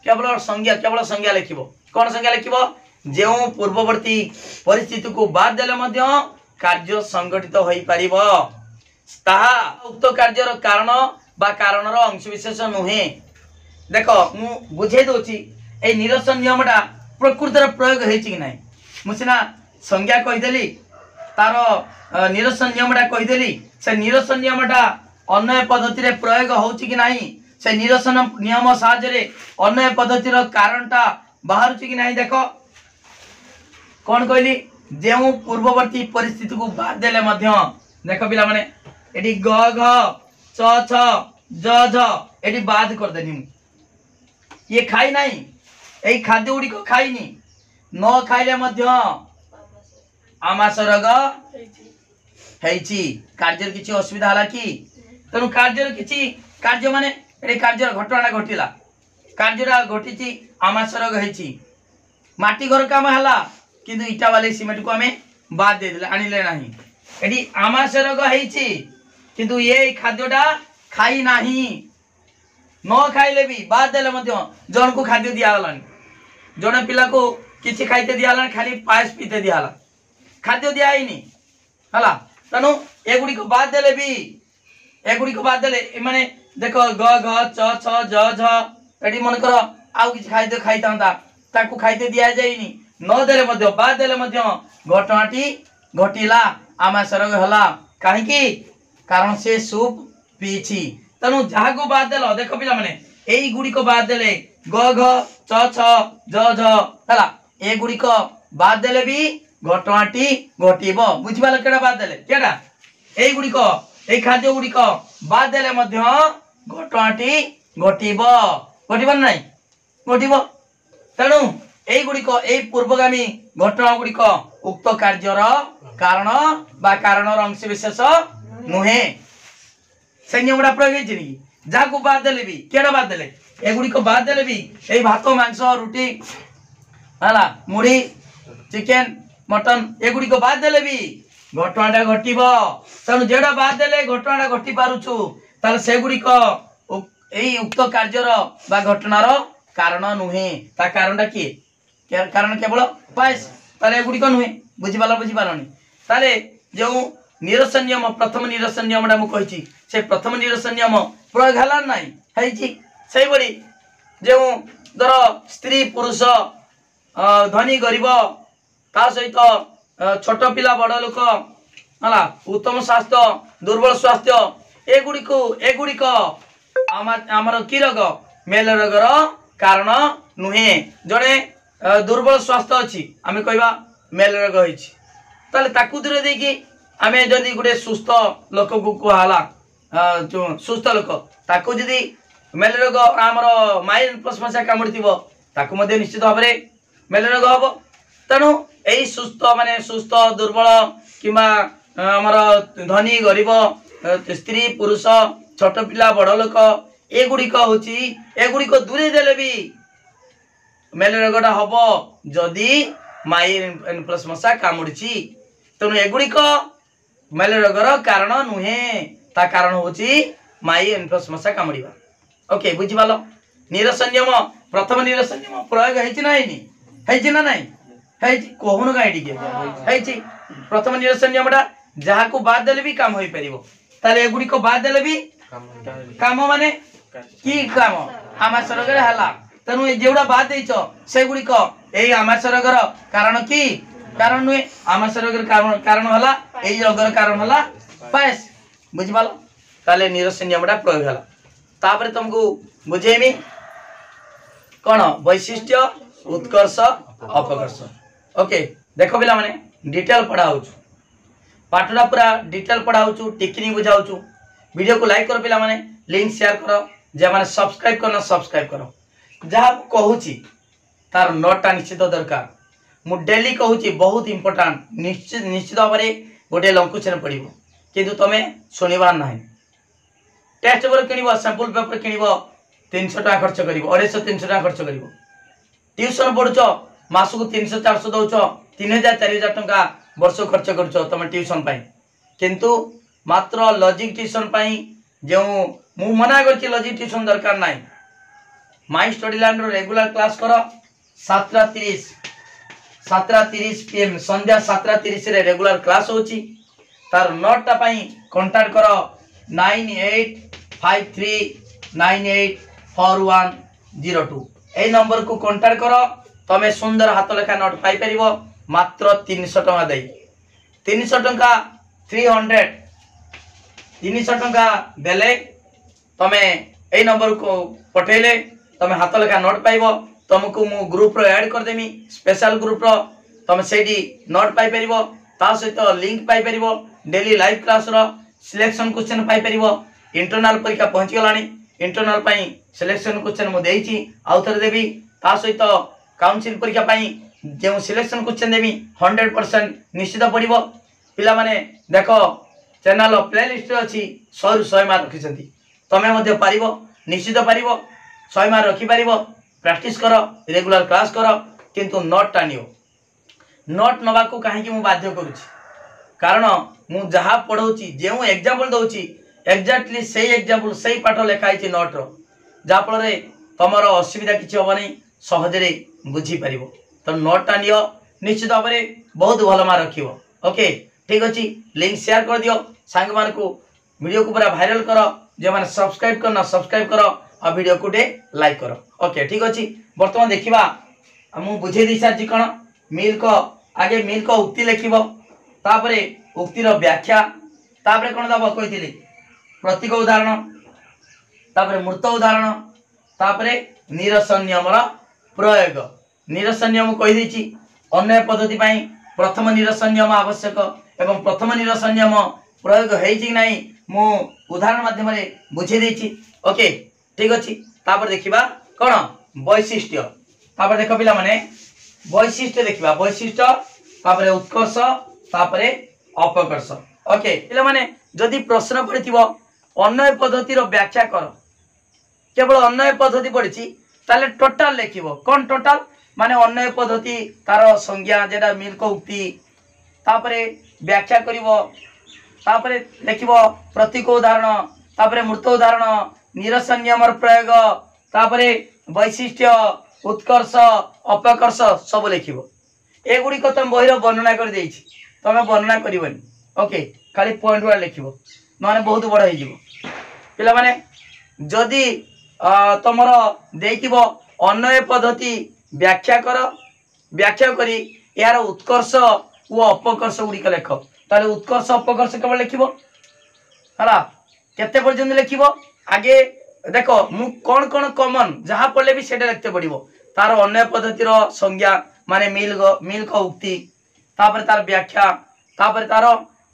केवल संज्ञा लिखिबो कौन संज्ञा लिखिबो जो पूर्ववर्ती परिस्थिति को बाद देले मध्य कार्य संगठित हो पारिबो ताहा उक्त कार्यर कारण बा कारणर अंश विशेष नुहे देख मु बुझे दोची ए निरसन नियमटा प्रकृतर प्रयोग होइछि कि नाही मुसिना संज्ञा कहिदेली तार निरसन नियमटा कहिदेली से निरसन नियमटा अन्वय पद्धति रे प्रयोग होउछि कि नाही से निरसन नियम साहाय्य रे अन्वय पद्धति रो कारणटा बाहरुछि कि नाही देखो कौन कहली जो पूर्ववर्ती परिस्थिति को बाद देले मध्य देख पिला माने एटी ग घ च छ ज झ एटी बाद कर देनी ये खाई नाही एई खाद्य गुडी को खाईनी न खाइले मध्य आमास रोग हेछि कार्य किछि असुविधा हला कि तेणु कार्य किछि कार्य माने एटी कार्य घटना घटिला कार्यटा घटिछि आमास रोग हेछि माटी घर काम हला किंतु इटा वाले सीमेंट को हमें बाद दे देले आनिले नाही एटी आमास रोग हेछि किंतु ये खाद्यटा खाई नाही न खाइले भी बाद देले मध्य जन को खाद्य दिया हलानी जने पिला को किछि खाइते दिया हलानी खाली पायस पीते दिया हला खाद्य दिया ही नहीं हला तनु एगुडी को बाद देले भी एगुडी को बाद देले माने देखो ग घ च छ ज झ एटी मन कर आउ किछि खाद्य खाइतांता ताकू खाइते दिया जाइनी न देले मध्य बाद देले मध्य घटनाटी घटिला आमाशय रोग हला कहीं कारण से सूप पीछी तेणु जहाँ को बाद देल देख पिला माने एई गुडी को बाद देले ग घ च छ ज झ हला ए गुडी को बाद देले भी घटनाटी घटिबो बुझिबाल केडा बाद देले केडा एई गुडी को एई खाद्य गुडी को बाद देले मध्य घटनाटी घटिबो घटिबो नाही घटिबो तेणु एई गुडी को एई पूर्वगामी घटना गुडी को उक्त कार्यर कारण बा कारणर अंश विशेष नुहे से नियमटा प्रयोग होइछि नि जहाँ को बाद देले भी केडा बाद देले एगुडी को बाद देले भी ए भात मांस रुटी हला मुड़ी चिकन मटन एगुडी को बाद देले भी घटनाटा घटिबो तेणु जेडा बाद देले घटनाटा घटी पारुछु ताले सेगुडी को एई उक्त कार्यर बा घटनार कारण नुहे ता कारणटा की कारण केवल पायस ताले एगुडी को नुहे बुझिपारनी ताले जो निरसन नियम प्रथम निरसन नियमटा मु कहिछि से प्रथम निरसन नियम प्रयोग हला नाही हैछि सेही बडी जो दर स्त्री पुरुष धनी गरीब ता सहित छोट पिला बड़ लोक हला उत्तम स्वास्थ्य दुर्बल स्वास्थ्य एगुडी को आमर की रोग मेल रोगर कारण नुहे जड़े दुर्बल स्वास्थ्य अच्छी आम कहवा मेल रोग होइछि ताले ताकू दूर देकी आमे जदि गोटे सुस्थ लोक को कहला सुस्थ लोक ताकू जदि मेल रोग आमर माइल समस्या कामुड़ी ताकू मध्य निश्चित भाव में मेल रोग हम तेणु यही सुस्थ माने सुस्थ दुर्बल किंबा आमर धनी गरीब स्त्री पुरुष छोट पिला बड़ लोक एगुड़िक एगुड़िक दूरे देले भी मेल रोगटा हम जदि माइल समस्या कामुड़ी तेणु एगुड़िक मेल रोगर कारण नुहे ता कारण होची माई समस्या कामुड़ीबा ओके बुझिपाल निरसन नियम प्रथम निरसन नियम प्रयोग हैछि ना हैनी हैछि ना नाही हैछि कोहुन गाय टिके हैछि प्रथम निरसन नियमटा जहाँ को बाद देले भी काम होई परिबो ताले एगुडी को बाद देले भी काम माने की काम आमाशय रोग रे हला तनु ए जेउडा बाद देइछो सेगुडी को एई आमाशय रोगर कारण की कारण नुहे आमाशय रोगर कारण हला एई रोगर कारण हला पायस बुझिपाल ताले निरसन नियमटा प्रयोग हला तापर तुमको बुझेमी कौन वैशिष्ट्य उत्कर्ष अपकर्ष ओके देखो पिला माने डिटेल पढ़ाऊ पाठटा पूरा डिटेल पढ़ाऊ टिकनी बुझाऊ वीडियो को लाइक करो पिला माने लिंक शेयर करो जे माने सब्सक्राइब करना सब्सक्राइब करो जहाँ कहूची तार नोटा निश्चित दरकार मु डेली कहूची बहुत इंपोर्टेंट निश्चित भाव में गोटे लंकुचन पड़ो किंतु तुम शुणवार ना टेस्ट पेपर किणव सैंपल पेपर किणव 300 टका खर्च कर 250-300 टका खर्च कर ट्यूशन पढ़ुच मासक 300-400 दौच 3000-4000 टका वर्ष खर्च करुच तुम ट्यूशन किंतु मात्र लॉजिक ट्यूशन जो मु मना कर लॉजिक ट्यूशन दरकार ना my study land regular class कर 7:30 PM संध्या 7:30 रे रेगुलर क्लास होची तार नोटा कांटेक्ट कर 9853984102 ए नंबर को कांटेक्ट कर तमे सुंदर हाथ लेखा नोट पाई परिबो मात्र 300 टका दे 300 टका 300 टका देले तमे ए नंबर को पठेले तमे हाथ लेखा नोट पाइबो तुमको मु ग्रुप रो ऐड कर देमी स्पेशल ग्रुप रो तमे सेडी नोट पाई परिबो ता सहित लिंक पाई परिबो डेली लाइव क्लास रो सिलेक्शन क्वेश्चन पाई परिबो इंटरनल परीक्षा पहुंची गलानी इंटरनल पई सिलेक्शन क्वेश्चन मु देइची आउ थरे देबी ता सहित काउंसिल परीक्षा पई जे सिलेक्शन क्वेश्चन देबी 100% निश्चित पड़िबो पिला माने देखो चैनल प्लेलिस्ट अछि 100 रु 100 मार्क रखिसंती तमे मध्ये पारिबो निश्चित पारिबो 100 मार्क रखि पारिबो प्रैक्टिस करो रेगुलर क्लास करो किंतु नोट टानियो नोट नवा को काहे कि मु बाध्य करूची कारण मु जहा पढ़ौची जे एग्जांपल दउची एक्जाक्टली सही एग्जांपल सही पाठ लिखाई नोट रो जा फल रे तमर असुविधा किछि होबनी सहजरे बुझी परिबो तो नोट टानियो निश्चित भाव में बहुत भल मार्क रखिबो ओके ठीक अछि लिंक शेयर कर दियो सांग मान को वीडियो को पूरा वायरल करो जे माने सब्सक्राइब करना सब्सक्राइब करो और वीडियो को लाइक करो ओके ठीक अछि वर्तमान देखिबा मु बुझे दी साची कोन मिल्क आगे मिल्क उक्ति लिखिबो तापरे उक्तिर व्याख्या तापरे कोन दबो कहिथिले प्रतीक उदाहरण तापरे मूर्त उदाहरण तापरे निरसन नियमर प्रयोग निरसन नियम कहि देछि अन्य पद्धति पई प्रथम निरसन नियम आवश्यक एवं प्रथम निरसन नियम प्रयोग हेछि नै मु उदाहरण माध्यम रे बुझे देछि ओके ठीक अछि तापर देखिबा कोन वैशिष्ट्य तापर देखो पिला माने वैशिष्ट्य देखिबा वैशिष्ट्य तापर उत्कर्ष तापर अपकर्ष ओके पिला माने जदि प्रश्न पड़िथिबो अन्य पद्धति रो व्याख्या कर केवल अन्य पद्धति पड़िछि ताले टोटल लिखिबो कोन टोटल माने अन्य पद्धति तार संज्ञा जेडा मिल्क उक्ति तापरे व्याख्या करिवो तापरे लिखिबो प्रतीक उदाहरण तापरे मूर्त उदाहरण निरसन नियमर प्रयोग तापरे वैशिष्ट्य उत्कर्ष अपकर्ष सब लिखिबो एगुडी को तुम बहिर वर्णना कर देछि तमे वर्णना करिवनी ओके खाली पॉइंट वाला लिखिबो माने बहुत बड़ हे जिवो पिला माने जदी तमरो देथिबो अन्य पद्धति व्याख्या कर व्याख्या करी यार उत्कर्ष वो अपकर्ष गुडी का लेख ताले उत्कर्ष अपकर्ष केवल लिखिबो हला केते पर्यंत लिखिबो आगे देखो मु कोन कोन कॉमन जहां पड़ले भी सेटा लिखते पड़िबो तार अन्य पद्धति रो संज्ञा माने मिल्क उक्ति तापर तार व्याख्या तापर तार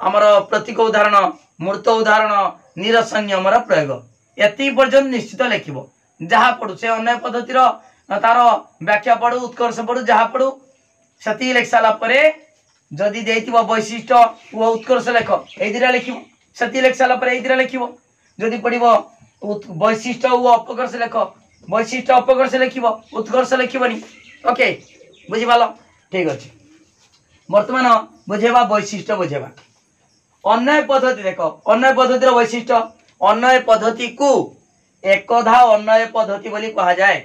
हमर प्रतीक उदाहरण मूर्त उदाहरण निरसन नियमर प्रयोग एति पर्यंत निश्चित लिखिबो जहां पडु से अन्य पद्धति रो तार व्याख्या पडु उत्कर्ष पडु जहां पडु सती लिख साला परे जदि देथिबो वैशिष्ट्य वो उत्कर्ष लेख एदिरा लिखिबो सती लिख साला परे एदिरा लिखिबो जदि पडिबो वैशिष्ट्य वो अपकर्ष लेख वैशिष्ट्य अपकर्ष लिखिबो उत्कर्ष लिखिबोनी ओके बुझि पालो ठीक अछि वर्तमान बुझेबा वैशिष्ट्य बुझेबा अन्य पद्धति देखो अन्य पद्धति रो वैशिष्ट्य अन्य पद्धति को एकधा अन्य पद्धति बोली कहा जाए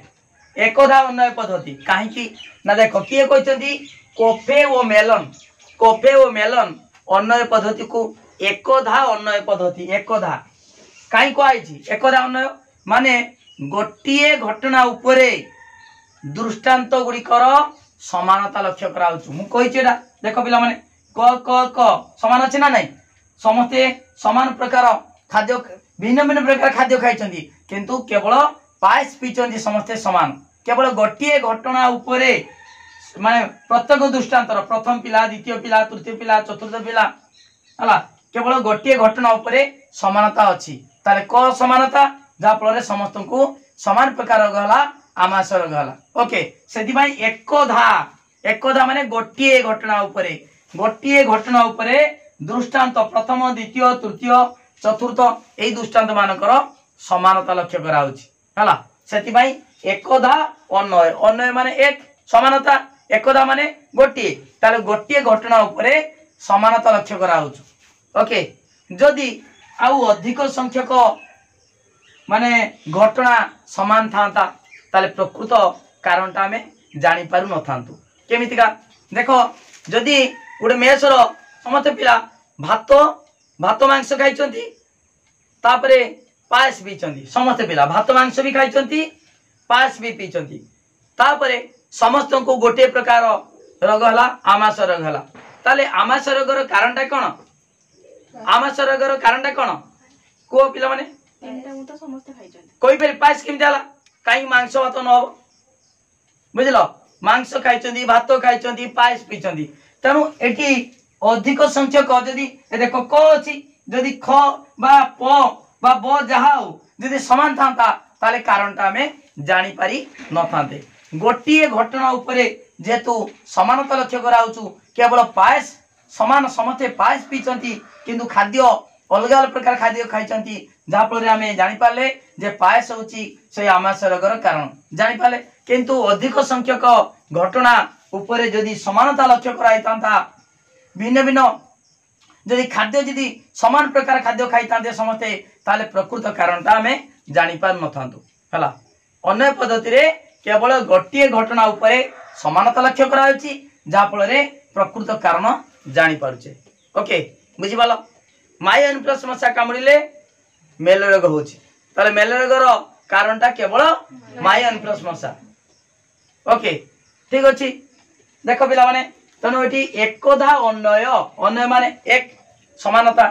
एकधा अन्य पद्धति काहे कि ना देखो किए कहचंदी कोफे ओ मेलन अन्य पद्धति को एकधा अन्य पद्धति एकधा काई को आइछि एकधा अन्य माने गोटिए घटना उपरे दृष्टांत गुडी कर समानता लक्ष्य कराउछु मु कहिछेडा देखो पिला माने क समान अछि ना नै समस्ते समान प्रकार खाद्य भिन्न भिन्न प्रकार खाद्य खाइछन्ती किंतु केवल पायस पीछन्ती समस्ते समान केवल गोटिए घटना उपरे माने प्रत्येक दृष्टांत प्रथम पिला द्वितीय पिला तृतीय पिला चतुर्थ पिला हला केवल गोटिए घटना उपरे समानता अछि ताले क समानता जा फल समस्त को समान प्रकार गहला आमाशर गहला ओके सेति भाई एकधा माने गोटिए घटना उपरे दृष्टांत प्रथम द्वितीय तृतीय चतुर्थ एई दृष्टांत मानकर समानता लक्ष्य करा होछि हला सेति भाई एकधा अन्य माने एक समानता एकधा माने गोटिए ताले गोटिए घटना उपरे समानता लक्ष्य करा होछु ओके जदि आउ अधिक संख्यक माने घटना समान थांता ताले प्रकृत कारणटा हमें जानी पारु न थांतु केमितिका देखो जदि गुडे मेसर समस्त पिला भात मांस खाइचंती तापरे पायस पीचंती समस्त पिला भात मांस भी खाइचंती पायस भी पीचंती तापरे समस्त को गोटे प्रकार रोग हला आमाश रोग हला ताले आमाश रोगर कारणटा कोन आमाश रोगर कारणटा कोन को पिला माने तीनटा मु तो समस्त खाइचंती कोई पे पायस केमति हला काई मांस भात न हो बुझलो मांस खाइचंती भात खाइचंती पायस पीचंती तेणु एटी अधिक संख्यक जदि देखो क अछि जदि ख बा प बा ब जहा हो जदि समान थांता ताले कारणटा हमें जानी पारी न थांते गोटिए घटना उपरे जेतु समानता लक्ष्य कराउछु केवल पायस समान समते पायस पीचंती किंतु खाद्य अलग अलग प्रकार खाद्य खाइचंती जहा फल आमे जानि पाले जे पायस होची से आमाश रोगर कारण जानि पाले किंतु अधिक संख्यक घटना उपरे जदि समानता लक्ष्य कराई तांता भिन्न भिन्न जदि खाद्य जदि समान प्रकार खाद्य खाई तांते समते ताले प्रकृत कारणटा हमें जानि पार न थांतु हला अन्य पद्धति रे केवल गोटिए घटना उपरे समानता लक्ष्य कराउची जहा फल रे प्रकृत कारण जानि पारुचे ओके बुझि पालो माई अनप्लस मशा कामुड़िले मेल रोग होची ताले मेल रोगर कारणटा केवल माई अनप्लस मशा ओके ठीक अछि देखो पिला माने तेणु ये एकदा अन्वय अन्वय माने एक समानता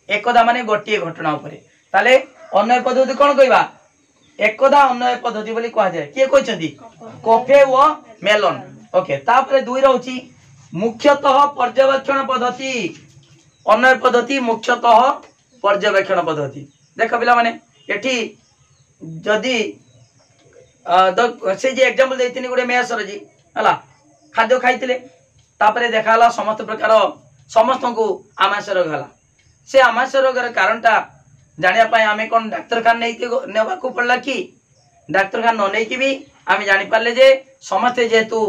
एकदा माने गोटे घटना उपरे ताले अन्वय पद्धति कौन कहवा एकदा अन्वय पद्धति बोली कहा जाए किए कहते कोफे व मेलन ओके तापरे दुई रहुची मुख्यतः पर्यवेक्षण पद्धति अन्वय पद्धति मुख्यतः पर्यवेक्षण पद्धति देख पिला माने एठी जदि से जे एग्जांपल देथिनी गुडे मेसर जी हला खाद्य खाइतिले तापरे देखाला समस्त प्रकार समस्त को आमाशय रोग हला से आमाशय रोगर कारणटा जानिया पाए आमे कोन डाक्तरखाना नेवा को पड़ला कि डाक्तरखाना न नेकी भी आमे जानि पारले जे समस्त जेतु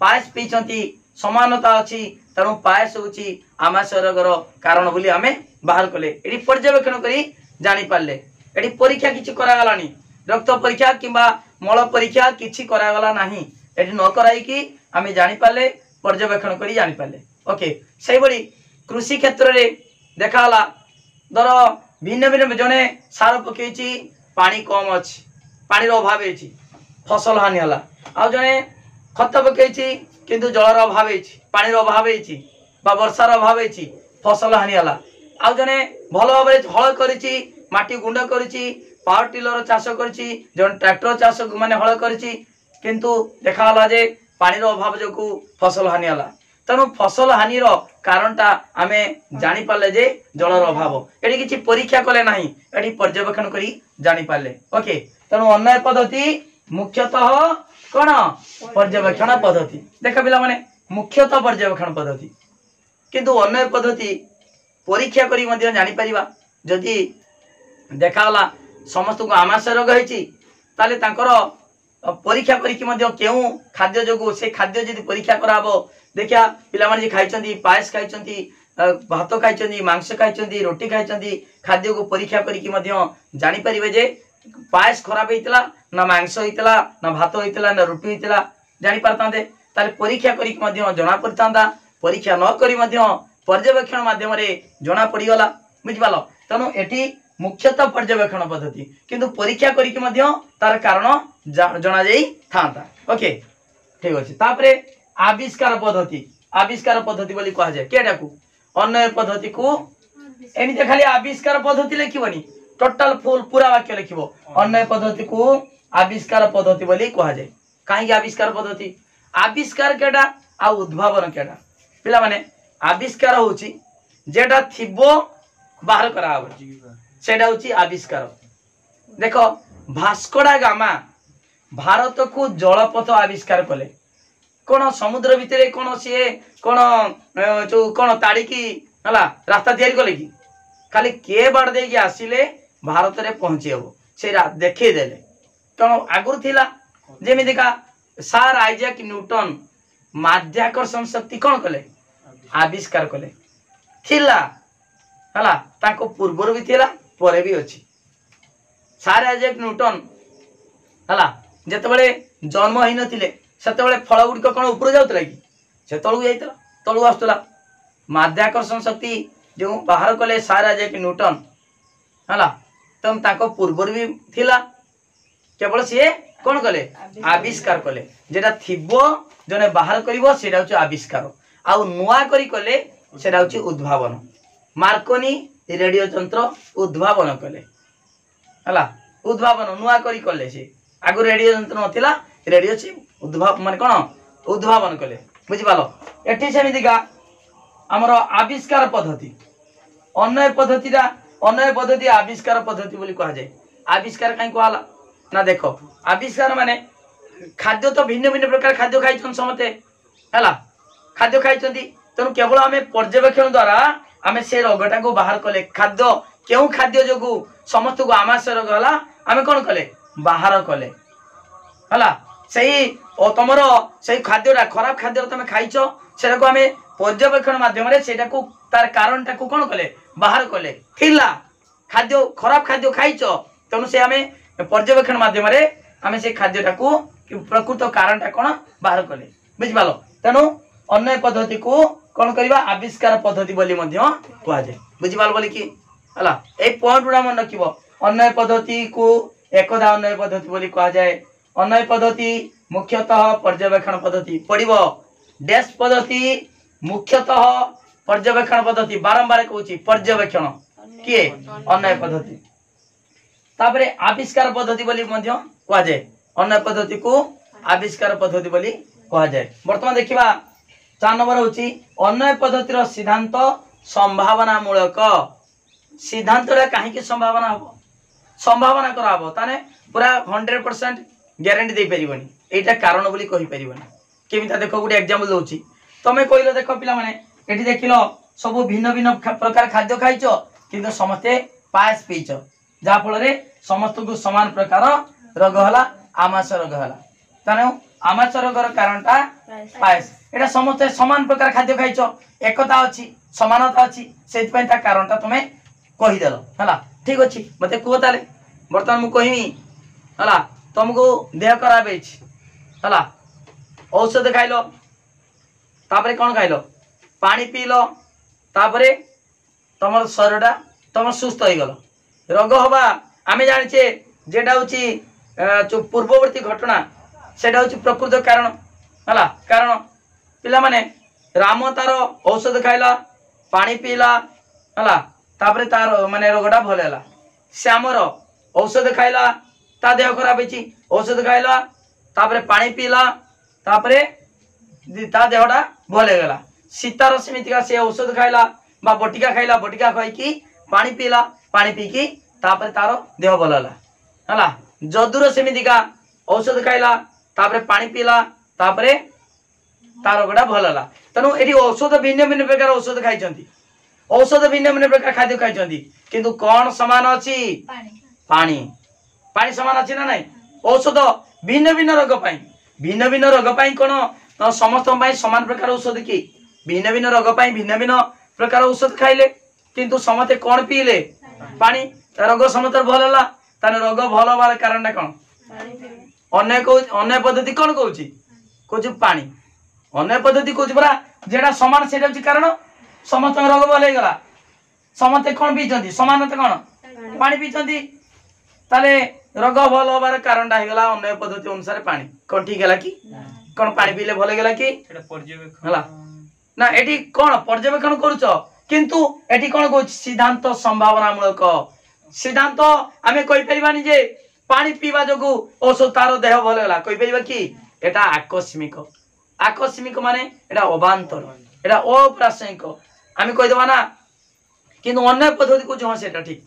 पायस पीचंती समानता अछि तेणु पायस होची आमाशय रोगर कारण बोली आमे बाहर कले एडी पर्यवेक्षण करी जानि पारले एडी परीक्षा किछि करा गलानी रक्त परीक्षा किंबा मल परीक्षा किछि करा गला नाही एडी न कराई कि आमे जानि पारले पर्यवेक्षण करी जानि पारले ओके सही बड़ी कृषि क्षेत्र रे देखाला धर भिन्न भिन्न जने सार पकेची पानी कम अछि पानी रो अभाव अछि फसल हानि हला आ जने खत पकेची किंतु जलर अभाव अछि पानी रो अभाव अछि बा वर्षार अभाव अछि फसल हानि हला आ जने भलो भाबे हळ करिची माटी गुंड करिची पावर टिलर चाष करिची जन ट्रैक्टर चाष माने हळ करिची किंतु देखाला जे पानी रो अभाव जोकु फसल हानि हला तेणु फसल हानि कारणटा आमे जानी पारले जे जलर अभाव एटी किछि परीक्षा कले नाही एटी पर्यवेक्षण करी जानी पारले ओके तेणु अन्वय पद्धति मुख्यतः कोन पर्यवेक्षण पद्धति देख पिला माने मुख्यतः पर्यवेक्षण पद्धति किंतु अन्वय पद्धति परीक्षा करी मध्ये जानी परिबा जदि देखाला समस्त को आमाशय रोग हेची ताले तांकर परीक्षा करिकि मध्ये केउ खाद्य जोगु से खाद्य जदि परीक्षा कराबो देखिया पिला माने खाइचंती पायस खाइचंती भात खाइचंती मांस खाइचंती रोटी खाइचंती खाद्य को परीक्षा करिकि मध्ये जानि परिबे जे पायस खराब हेतला ना मांस हेतला ना भात हेतला ना रोटी हेतला जानि परतांते ताले परीक्षा करिकि मध्ये जणा परतांदा परीक्षा न करी मध्ये पर्यवेक्षण माध्यम रे जणा पडिगला बुझिपालो तनो एठी मुख्यतः पर्यवेक्षण पद्धति किंतु परीक्षा करिकि मध्ये तार कारण जणा जाई थांता ओके ठीक अछि तापरे आविष्कार पद्धति बोली कहा जाए केटा को अन्वय पद्धति को एनिते खाली आविष्कार पद्धति लिखिबनी टोटल फुल पूरा वाक्य लिखिबो अन्वय पद्धति को आविष्कार पद्धति बोली कहा जाए काहे आविष्कार पद्धति आविष्कार केटा आ उद्भावन केटा पिला माने आविष्कार होची जेटा थिबो बाहर करा आबो सेटा होची आविष्कार देखो भास्कोडा गामा भारत को जलपथ आविष्कार कले कोन समुद्र भितरे कोन से कोन जो कोन ताड़ी की हला रास्ता तैयारी कले की खाली के बाड़ दे के आसिले भारत रे पहुंची हबो से देखै देले कोन आगुर थिला जेमिति का सर आइजैक न्यूटन माध्याकर्षण शक्ति कोन कले आविष्कार कले थिला हला ताको पूर्वर भी थिला परे भी अछि सर आइजैक न्यूटन हला जेतबेले जन्म होई नथिले सेतबेले फल गुडी कोन ऊपर जाउतला कि से तळु जाइतला तळु आस्तला माध्याकर्षण शक्ति जो बाहर कले सर आइजैक न्यूटन हला तम ताको पूर्वर भी थिला केवल से कोन कले आविष्कार कले जेटा थिबो जने बाहर करिवो सेटा होची आविष्कार आ नुआ करी कले सेटा होची उद्भावन मार्कोनी रेडियो यंत्र उद्भावन कले हला उद्भावन नुआ करी कले से आगु रेडियो यंत्र नथिला रेडियो से उद्भाव माने कोन उद्भावन कले बुझि पालो एठी सेमितिका हमर आविष्कार पद्धति अन्वय पद्धति आविष्कार पद्धति बोली कहा जाए आविष्कार काई कहला ना देखो आविष्कार माने खाद्य तो भिन्न भिन्न प्रकार खाद्य खाइछन समते हला खाद्य खाइछंती तनु केवल हमें पर्यवेक्षण द्वारा हमें से रोगटा को बाहर कले खाद्य केउ खाद्य जोगु समस्त को आमाशय रोग हला हमें कोन कले बाहर कले हला सही ओ तमरो सही खाद्यटा खराब खाद्य तमे खाइछो सेटा को हमें पर्यवेक्षण माध्यम रे सेटा को तार कारणटा को कोन कले बाहर कले थिला खाद्य खराब खाद्य खाइछो तनु से हमें पर्यवेक्षण माध्यम रे हमें से खाद्यटा को प्रकृत कारणटा कोन बाहर कले बुझि पालो तनु अन्वय पद्धति को कोन करबा आविष्कार पद्धति बोली मध्य कहा जाय बुझि पालो बोली कि हला ए पॉइंट उडा मन रखिबो अन्वय पद्धति को एकदा अन्वय पद्धति बोली कहा जाय अन्वय पद्धति मुख्यतः पर्यवेक्षण पद्धति पडिबो डैश पद्धति मुख्यतः पर्यवेक्षण पद्धति बारंबार कहूँ पर्यवेक्षण किए अन्याय पद्धति तापरे आविष्कार पद्धति बोली मध्य कहा जाए अन्याय पद्धति को आविष्कार पद्धति बोली कहा जाए। वर्तमान देखिबा 4 नंबर होची अन्याय पद्धतिर सिद्धांत संभावना मूलक सिद्धांत रे काहे की संभावना हो संभावना करा हो ताने पूरा 100% ग्यारंटी दे परिबनी एटा कारण बोली कहि परिबनी केमिता देखो गुटे एग्जांपल दोची तमे कहिलो देखो पिला माने एठी देखिलो सब भिन्न भिन्न प्रकार खाद्य खाइचो किंतु समस्ते पायस पीचो जा फल रे समस्त को समान प्रकार रोग हला आमाश रोग हला ताने आमाश रोगर कारणटा पायस एटा समस्त समान प्रकार खाद्य खाइचो एकता अछि समानता अछि सेति पय ता कारणटा तमे कहि देलो हला ठीक अछि मते को ताले वर्तमान मु कहिमी हला तुमको देह खराब अछि हला औषध खाइलो तापरे कोन खाइलो पानी पीलो तापरे तमर शरीरटा तम सुस्थ हो गलो रोग हवा आमे जानिछे जेटा होची जो पूर्ववर्ती घटना सेटा होची प्रकृत कारण हला कारण पिला माने राम तार औषध खाइला पानी पीला हला तापरे तार माने रोगटा भले हला श्यामर औषध खाइला ता देह खराब होची औषध खाइला तापरे पानी पीला तापरे ता देहटा भले गला सीतार समितिका से औषध खाइला बा बटिका खाइला बटिका खाई की पानी पीला पानी पी की तापरे तार देह भल हला हला जदुर समितिका औषध खाइला तापरे पानी पीला तापरे तार रोगटा भल हला तनु एठी औषध भिन्न भिन्न प्रकार औषध खाइचंती औषध भिन्न भिन्न प्रकार खाद्य खाइचंती किंतु कोन समान अछि पानी पानी समान अछि ना नहीं औषध भिन्न भिन्न रोग पाई कोन समस्त पाई समान प्रकार औषध की भिन्न भिन्न रोग पाई भिन्न भिन्न प्रकार औषध खाइले किंतु समते कोन पीले पानी रोग समतर भल हला ताने रोग भल होबार कारणटा कोन अन्य पद्धति कोन कहूची कहूची पानी अन्य पद्धति कहूची बरा जेडा समान सेटा होची कारण समस्त रोग भल हे गला समते कोन पीचंती समानते कोन पानी पीचंती ताले रोग भल होबार कारणटा हे गला अन्य पद्धति अनुसार पानी कोन ठीक गेला की कोन पानी पीले भल गेला की एटा पर्यवेक्षण हला ना एटी कोन पर्यवेक्षण करूछ किंतु एटी कोन कहूची सिद्धांत संभावना मूलक सिद्धांत आमे कहि परिबानी जे पानी पीवा जोगु औषध तार देह भल होला कहि परिबा की एटा आकस्मिक माने एटा अबांतर एटा अप्रासंगिक आमे कहि देबा ना किंतु अन्य पद्धति को जो सेटा ठीक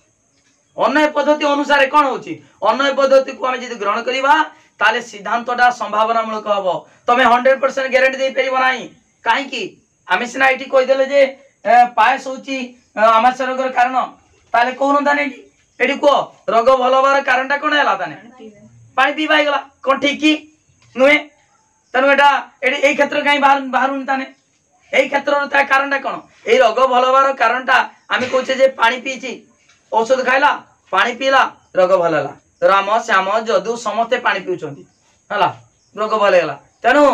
अन्य पद्धति अनुसार कोन होची अन्य पद्धति को आमे जदि ग्रहण करिबा ताले सिद्धांतटा संभावना मूलक हबो तमे 100% ग्यारंटी दे परिबो नाही काहे की आमे सिना एठी कहि देले जे पायस होची आमाश रोगर कारण ताले कोन दाने एठी को रोग भल होबार कारणटा कोन हैला ताने पानी पीबा गला कोन ठीक की नुए तनु एटा एठी एई क्षेत्र काई बाहरुन ताने एई क्षेत्र ता कारणटा कोन एई रोग भल होबार कारणटा आमे कहूचे जे पानी पीची औषध खाइला पानी पीला रोग भल हला राम श्याम जदु समस्ते पानी पिउचंती हला रोग भल गेला तनु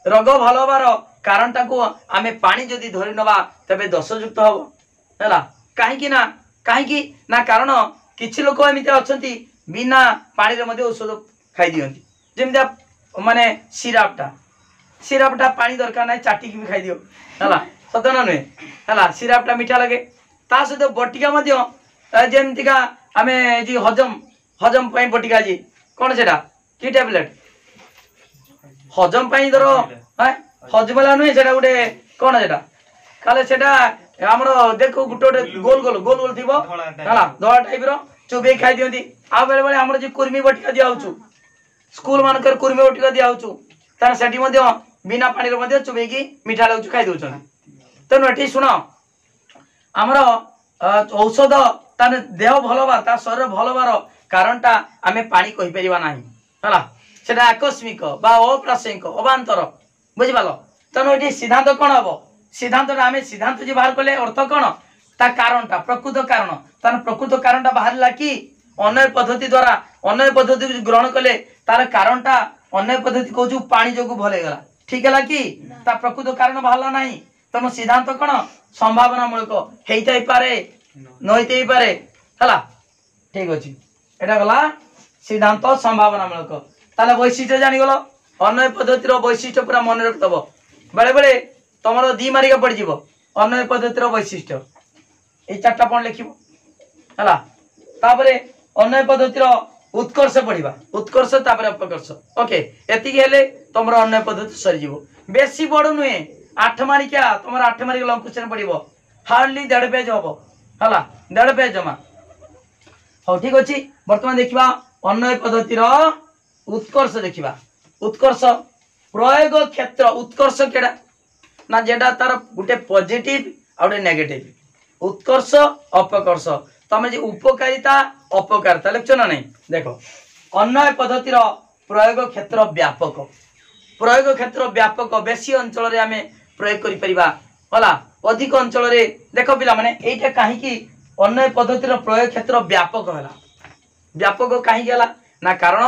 रोग भल होबार कारणटा को आमे पानी जदि धरि नबा तबे दोषयुक्त हबो हला काहे की ना कारण किछि लोक एमिते अछंती बिना पानी रे मध्ये औषध खाइ दियंती जेमिता माने सिरापटा पानी दरकार नै चाटी की भी खाइ दियो हला सतना नै हला सिरापटा मीठा लगे ता सहित बटिका मध्ये जेमितिका आमे जी हजम पई बटिका जी कोन सेटा की टैबलेट हजम पई दरो हजमला नै सेटा गुटे कोन सेटा काले सेटा हमरो देखो गुटे गोल थिबो हला धळा टाइप रो चुबे खाइ दियंती आ बेले बेले हमरो जे कुर्मी बटिका दिया होचु स्कूल मानकर कुर्मी बटिका दिया होचु तार सेठी मध्ये बिना पानी रो मध्ये चुबे की मीठा लागु खाइ दोछन तनो एठी सुनो हमरो औषध ताने देह भलबा ता शरीर भलबार कारणटा आमे पानी कहि परिबा नाही हला सेटा आकस्मिक बा अप्रासंगिक अबांतर बुझि पालो तनो एठी सिद्धांत कोन हबो सिद्धांत आमे सिद्धांत जे बाहर कले अर्थ कोन ता कारणटा प्रकृत कारण तान प्रकृत कारणटा बाहरला की अन्य पद्धति द्वारा अन्य पद्धति ग्रहण कले तार कारणटा अन्य पद्धति को जो पानी जोगु भले गला ठीक हला की ता प्रकृत कारण बाहरला नाही तनो सिद्धांत कोन संभावना मूलक हेइतै पारे नइतै पारे हला ठीक अछि एटा गला सिद्धांत संभावना मूलक ताले वैशिष्ट्य जानि गलो अन्य पद्धति रो वैशिष्ट्य पूरा मन रखतबो बेले बेले तुम दी मारिका पड़ जाव अन्वय पद्धतिर वैशिष्ट्य ये चार्टा पॉइंट लिखिबो हला तापरे अन्वय पद्धतिर उत्कर्ष पढ़िबा उत्कर्ष तापरे अपकर्ष ओके एतिकी हेले तुमर अन्वय पद्धति सरी जीवो बेसी बड़ नुहे 8 मारिका तुमर 8 मारिका लॉन्ग क्वेश्चन पढ़िबो हार्डली 1.5 पेज हबो हला 1.5 पेज जमा हो ठीक अछि वर्तमान देखिबा अन्वय पद्धतिर उत्कर्ष देखिबा उत्कर्ष प्रयोग क्षेत्र उत्कर्ष केडा ना जेडा तार गुटे पॉजिटिव आ गुटे नेगेटिव उत्कर्ष अपकर्ष तमे जे उपकारिता अपकारिता लेखछ ना नहीं देखो अन्वय पद्धतिर प्रयोग क्षेत्र व्यापक बेसी अंचल रे आमे प्रयोग करि परिबा होला अधिक अंचल रे देखो पिला माने एटा काहे कि अन्वय पद्धतिर प्रयोग क्षेत्र व्यापक काहे गेला ना कारण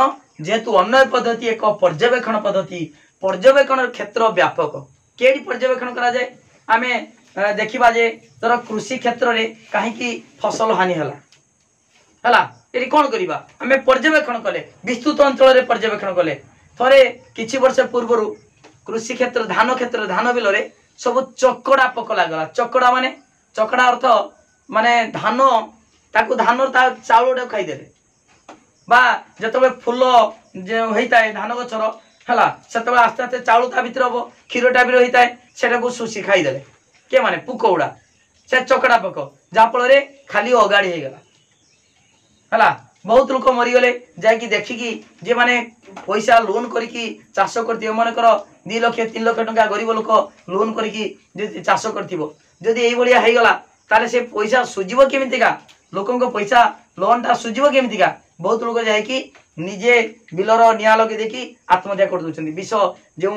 जेहेतु अन्वय पद्धति एक पर्यवेक्षण पद्धति पर्यवेक्षण क्षेत्र व्यापक केडी पर्यवेक्षण करा जाए आमे देखिबा जे तर कृषि क्षेत्र रे काहे कि फसल हानि हला एटी कोन करिबा आमे पर्यवेक्षण कले विस्तृत अंचल रे पर्यवेक्षण कले थरे किछि वर्ष पूर्व कृषि क्षेत्र धान बिल रे सब चकड़ा पक लागला चकड़ा अर्थ माने धान ताकु धान ता चाउल खाई देले बा जतबे फूल जे होइताय धान गछर हला सेतबे आस्ते आस्ते चाउल ता भितर हबो खीरटा भी रहिताय सेटा को सुसी खाई देले के माने पुकौड़ा से चकड़ा पक जाफल रे खाली अगाड़ी हे गला हला बहुत लोक मरी गले जाय कि देखिकी जे माने पैसा लोन करिकी चाष करथियो मन कर 2 लाख 3 लाख टका गरीब लोक लोन करिकी जे चाष करथिबो जदि एई बलिया हे गला ताले से पैसा सुजिबो केमितिका लोकन को पैसा लोन ता सुजिबो केमितिका बहुत लोक जाय कि निजे बिलर निया लगे देखी आत्महत्या कर दोछन्ती विष जो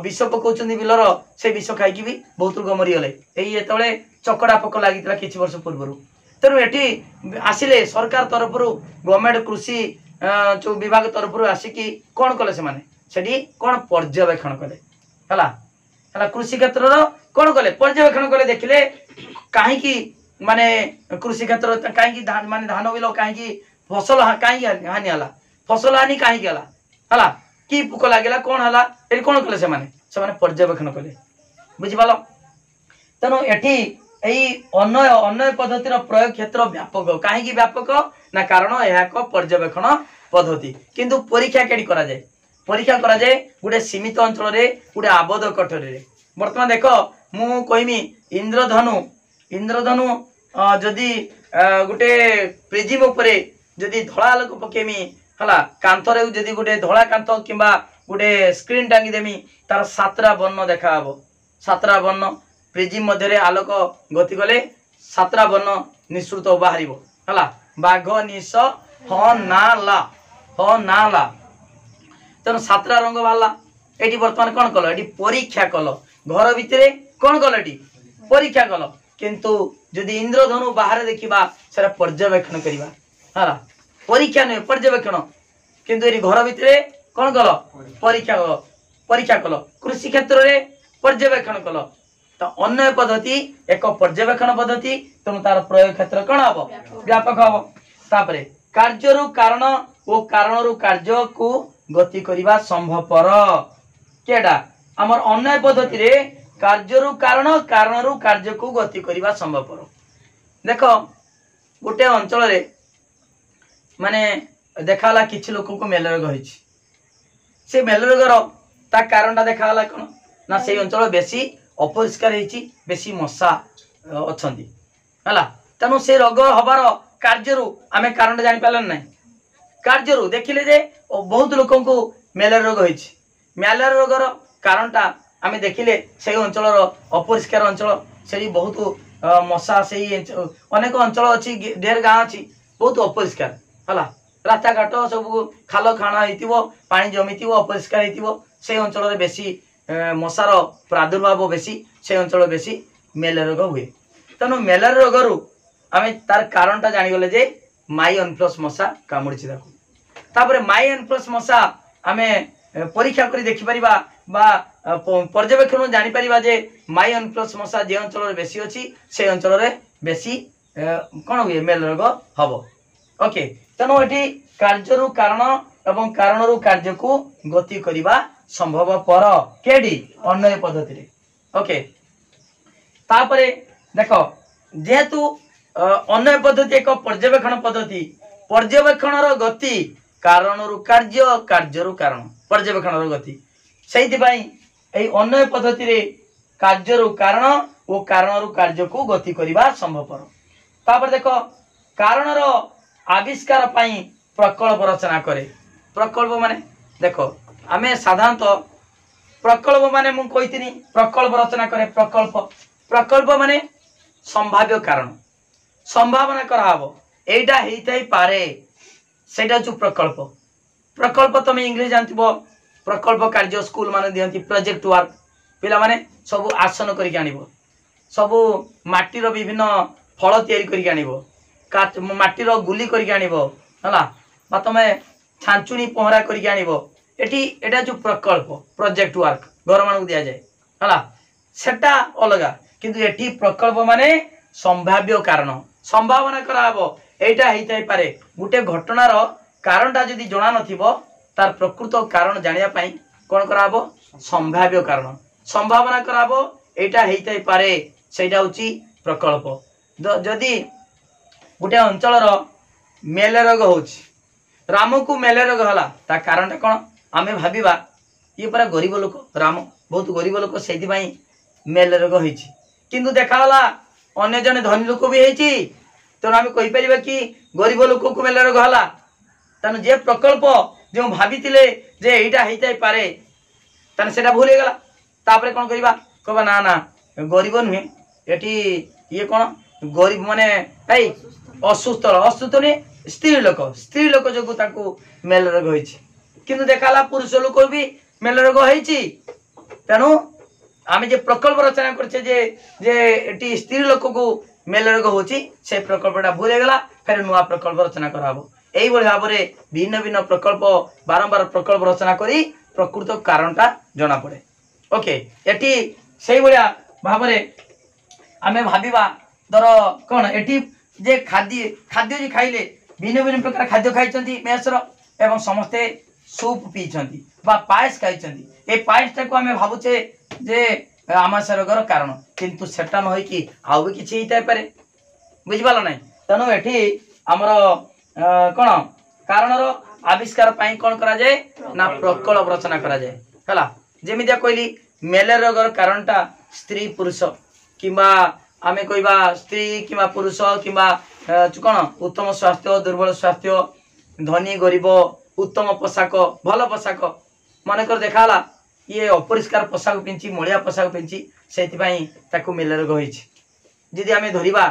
विष पकाउछन्ती बिलर से विष खाई कि भी बहुत लोक मरी गले एई एतबे चकड़ा पक लागितला किछि वर्ष पूर्व तेणु एटी आसिले सरकार तरफ गवर्नमेंट कृषि जो विभाग तरफ आसिकी कौन कले से कौन पर्यवेक्षण कले हला कृषि क्षेत्र कौन कले पर्यवेक्षण कले देखिले कहीं माने कृषि क्षेत्र कहीं माने धान बिल कहीं फसल कहीं हानि हला फसल हानि कहीं हला कि पोक लगे कौन हला ये कौन कले से पर्यवेक्षण कले बुझिपाल तेणु एटी अन्वय पद्धतिर प्रयोग क्षेत्र व्यापक कहीं व्यापक ना कारण यह एक पर्यवेक्षण पद्धति किंतु परीक्षा केडी करा जाए परीक्षा करा जाए गोटे सीमित अंचल रे गोटे आबद्ध कठोरी रे वर्तमान देख मु कहमी इंद्रधनु जदि गोटे प्रिजिम उपरे जदि धला आलोक पकेमी हला कांथरे जदि गोटे धला कांथ किंबा गोटे स्क्रीन टांगी देमी तार 7टा वर्ण देखा हबो 7टा वर्ण प्रिजिम मध्य आलोक गति गले 7टा वर्ण निश्रुत बाहर हला बाघ निश ह ना ला तेणु 7टा रंग बाहला एटी वर्तमान कौन कल एटी परीक्षा कल घर भितर कौन कल एटी परीक्षा कल किंतु जदि इंद्रधनु बाहर देखा से पर्यवेक्षण करवा हला परीक्षा नुहे पर्यवेक्षण किंतु ये घर भितर कौन कल परीक्षा कल कृषि क्षेत्र में पर्यवेक्षण कल तो अन्वय पद्धति एक पर्यवेक्षण पद्धति तेणु तार प्रयोग क्षेत्र कौन हम व्यापक हम तापरे कार्यरु कारण और कारणरु कार्य को गति करने संभवपर केडा आमर अन्वय पद्धति रे कार्यरु कारण कारणरु कार्य को गति करने संभवपर देख गोटे अंचल रे माने देखाला किछि लोक को मेलरोग होइछि से मेलरोगर ता कारणटा देखाला कोन ना से अंचल बेसी अपरिष्कार होइछि बेसी मशा अछंती हला तेणु से रोग हबार कार्यरु आमे कारण जानि पालन नै कार्यरु देखिले जे बहुत लोक को मेलेरिया रोग होइछि मेलेरिया रोगर कारणटा आमे देखिले से अंचलर अपरिष्कार अंचल से बहुत मशा से अनेक अंचल अछि ढेर गाँ अछि बहुत अपरिष्कार हला रास्ता घाट सब खाल खाना होइतिबो पानी जमितिबो अपरिष्कार होइतिबो से अंचल रे बेसी मशार प्रादुर्भाव बेसी से अंचल बेसी मेलेरिया रोग हुए तेणु मेलेरिया रोगरु आमे तार कारणटा जानि गले जे माई अनफ्लस मशा कामुडिछि तापर माई अनफ्लस मशा आमे परीक्षा करी देखि परिबा बा पर्यवेक्षण जानि परिबा जे माई अनफ्लस मशा जे अंचल रे बेसी अछि से अंचल रे बेसी कोन हुए मेलेरिया रोग हबो ओके तेणु एटी कार्यरु कारण एवं कारणरु कार्य को गति करने संभवपर केडी अन्वय पद्धति रे ओके तापरे देखो जेहेतु अन्वय पद्धति एक पर्यवेक्षण पद्धति पर्यवेक्षण गति कारणरू कार्य कार्यरू कारण पर्यवेक्षण गति सेइथिबाई एई अन्वय पद्धति रे कार्यरू कारण और कारणरू कार्य को गति करबा संभवपर तापर देखो कारणर आविष्कार पाई प्रकल्प रचना करे प्रकल्प माने देखो आमे साधारणतः प्रकल्प माने मु कहितिनी प्रकल्प रचना करे प्रकल्प प्रकल्प माने संभाव्य कारण संभावना कराबो एटा हेइतै पारे सेटा जो प्रकल्प प्रकल्प तमे इंग्लिश जानथिबो प्रकल्प कार्य स्कूल माने दियंती प्रोजेक्ट वर्क पिला माने सब आसन करिक आनिबो सब माटीर विभिन्न फल तैयारी करिक आनिबो माटीर गुली करिक आनिबो हला बा तमे छांचुनी पहरा करिक आनिबो एटी एटा जो प्रकल्प प्रोजेक्ट वर्क घर मानक दिया जाए हला सेटा अलगा किंतु एटी प्रकल्प माने संभाव्य कारण संभावना कराबो एटा हेइतै पारे गुटे घटनार कारणटा जदि जणा नथिबो तार प्रकृत कारण जानिया पई कोन कराबो संभाव्य कारण संभावना कराबो एटा हेइतै पारे सेटा होची प्रकल्प जदि गुटे अंचलर मेले रोग होची राम को मेले रोग हला ता कारण कोन आमे भाबिबा ये परा गरीब लोक राम बहुत गरीब लोक सेति पई मेले रोग होईची किंतु देखाला अन्य जने धनी लोक भी होईची तो आमे कहि परिबा कि गरीब लोक को मेले रोग हला तन जे प्रकल्प जो भाबितिले जे एटा हेइतै पारे तन सेटा भूल गेला तापरे कोन करिबा कहबा ना ना गरीब नुहे एटी ये कोन गरीब माने एई असुस्थ असुस्थ ने स्त्री लोक जो ताको मेल रोग होईची किंतु देखाला पुरुष लोक भी मेल रोग होईची तेनु आमे जे प्रकल्प रचना करछे जे एटी स्त्री लोक को मेल रोग होची से प्रकल्पटा भूल गेला फेर नुआ प्रकल्प रचना कराबो एई बळे भाबरे भिन्न भिन्न प्रकल्प बारंबार प्रकल्प रचना करी प्रकृत कारणटा जणा पड़े ओके एटी सेई बळिया भाबरे आमे भाबिबा दर कोन एटी जे खाद्य खाद्य जे खाइले भिन्न भिन्न प्रकार खाद्य खाइचंती मेसर एवं समस्ते सूप पीचंती बा पायस खाइचंती ए पायसटा को आमे भाबुचे जे आमाशय रोगर कारण किंतु सेटा न होई कि आउ भी किछि हिताय पारे बुझिबालो नै तनो एठी हमर कोन कारणर आविष्कार पाई कोन करा जाय ना प्रकल्प रचना करा जाय हला जेमिदिया कहली मेले रोगर कारणटा स्त्री पुरुष किबा आमे कहबा स्त्री किबा पुरुष किबा कोन उत्तम स्वास्थ्य दुर्बल स्वास्थ्य धनी गरीब उत्तम पोशाक भल पोशाक मन कर देखाला ये अपरिष्कार पोशाक पिंची मलिया पोशाक पिंची सेति पई ताकू मेले रोग होईची जदि आमे धरिबा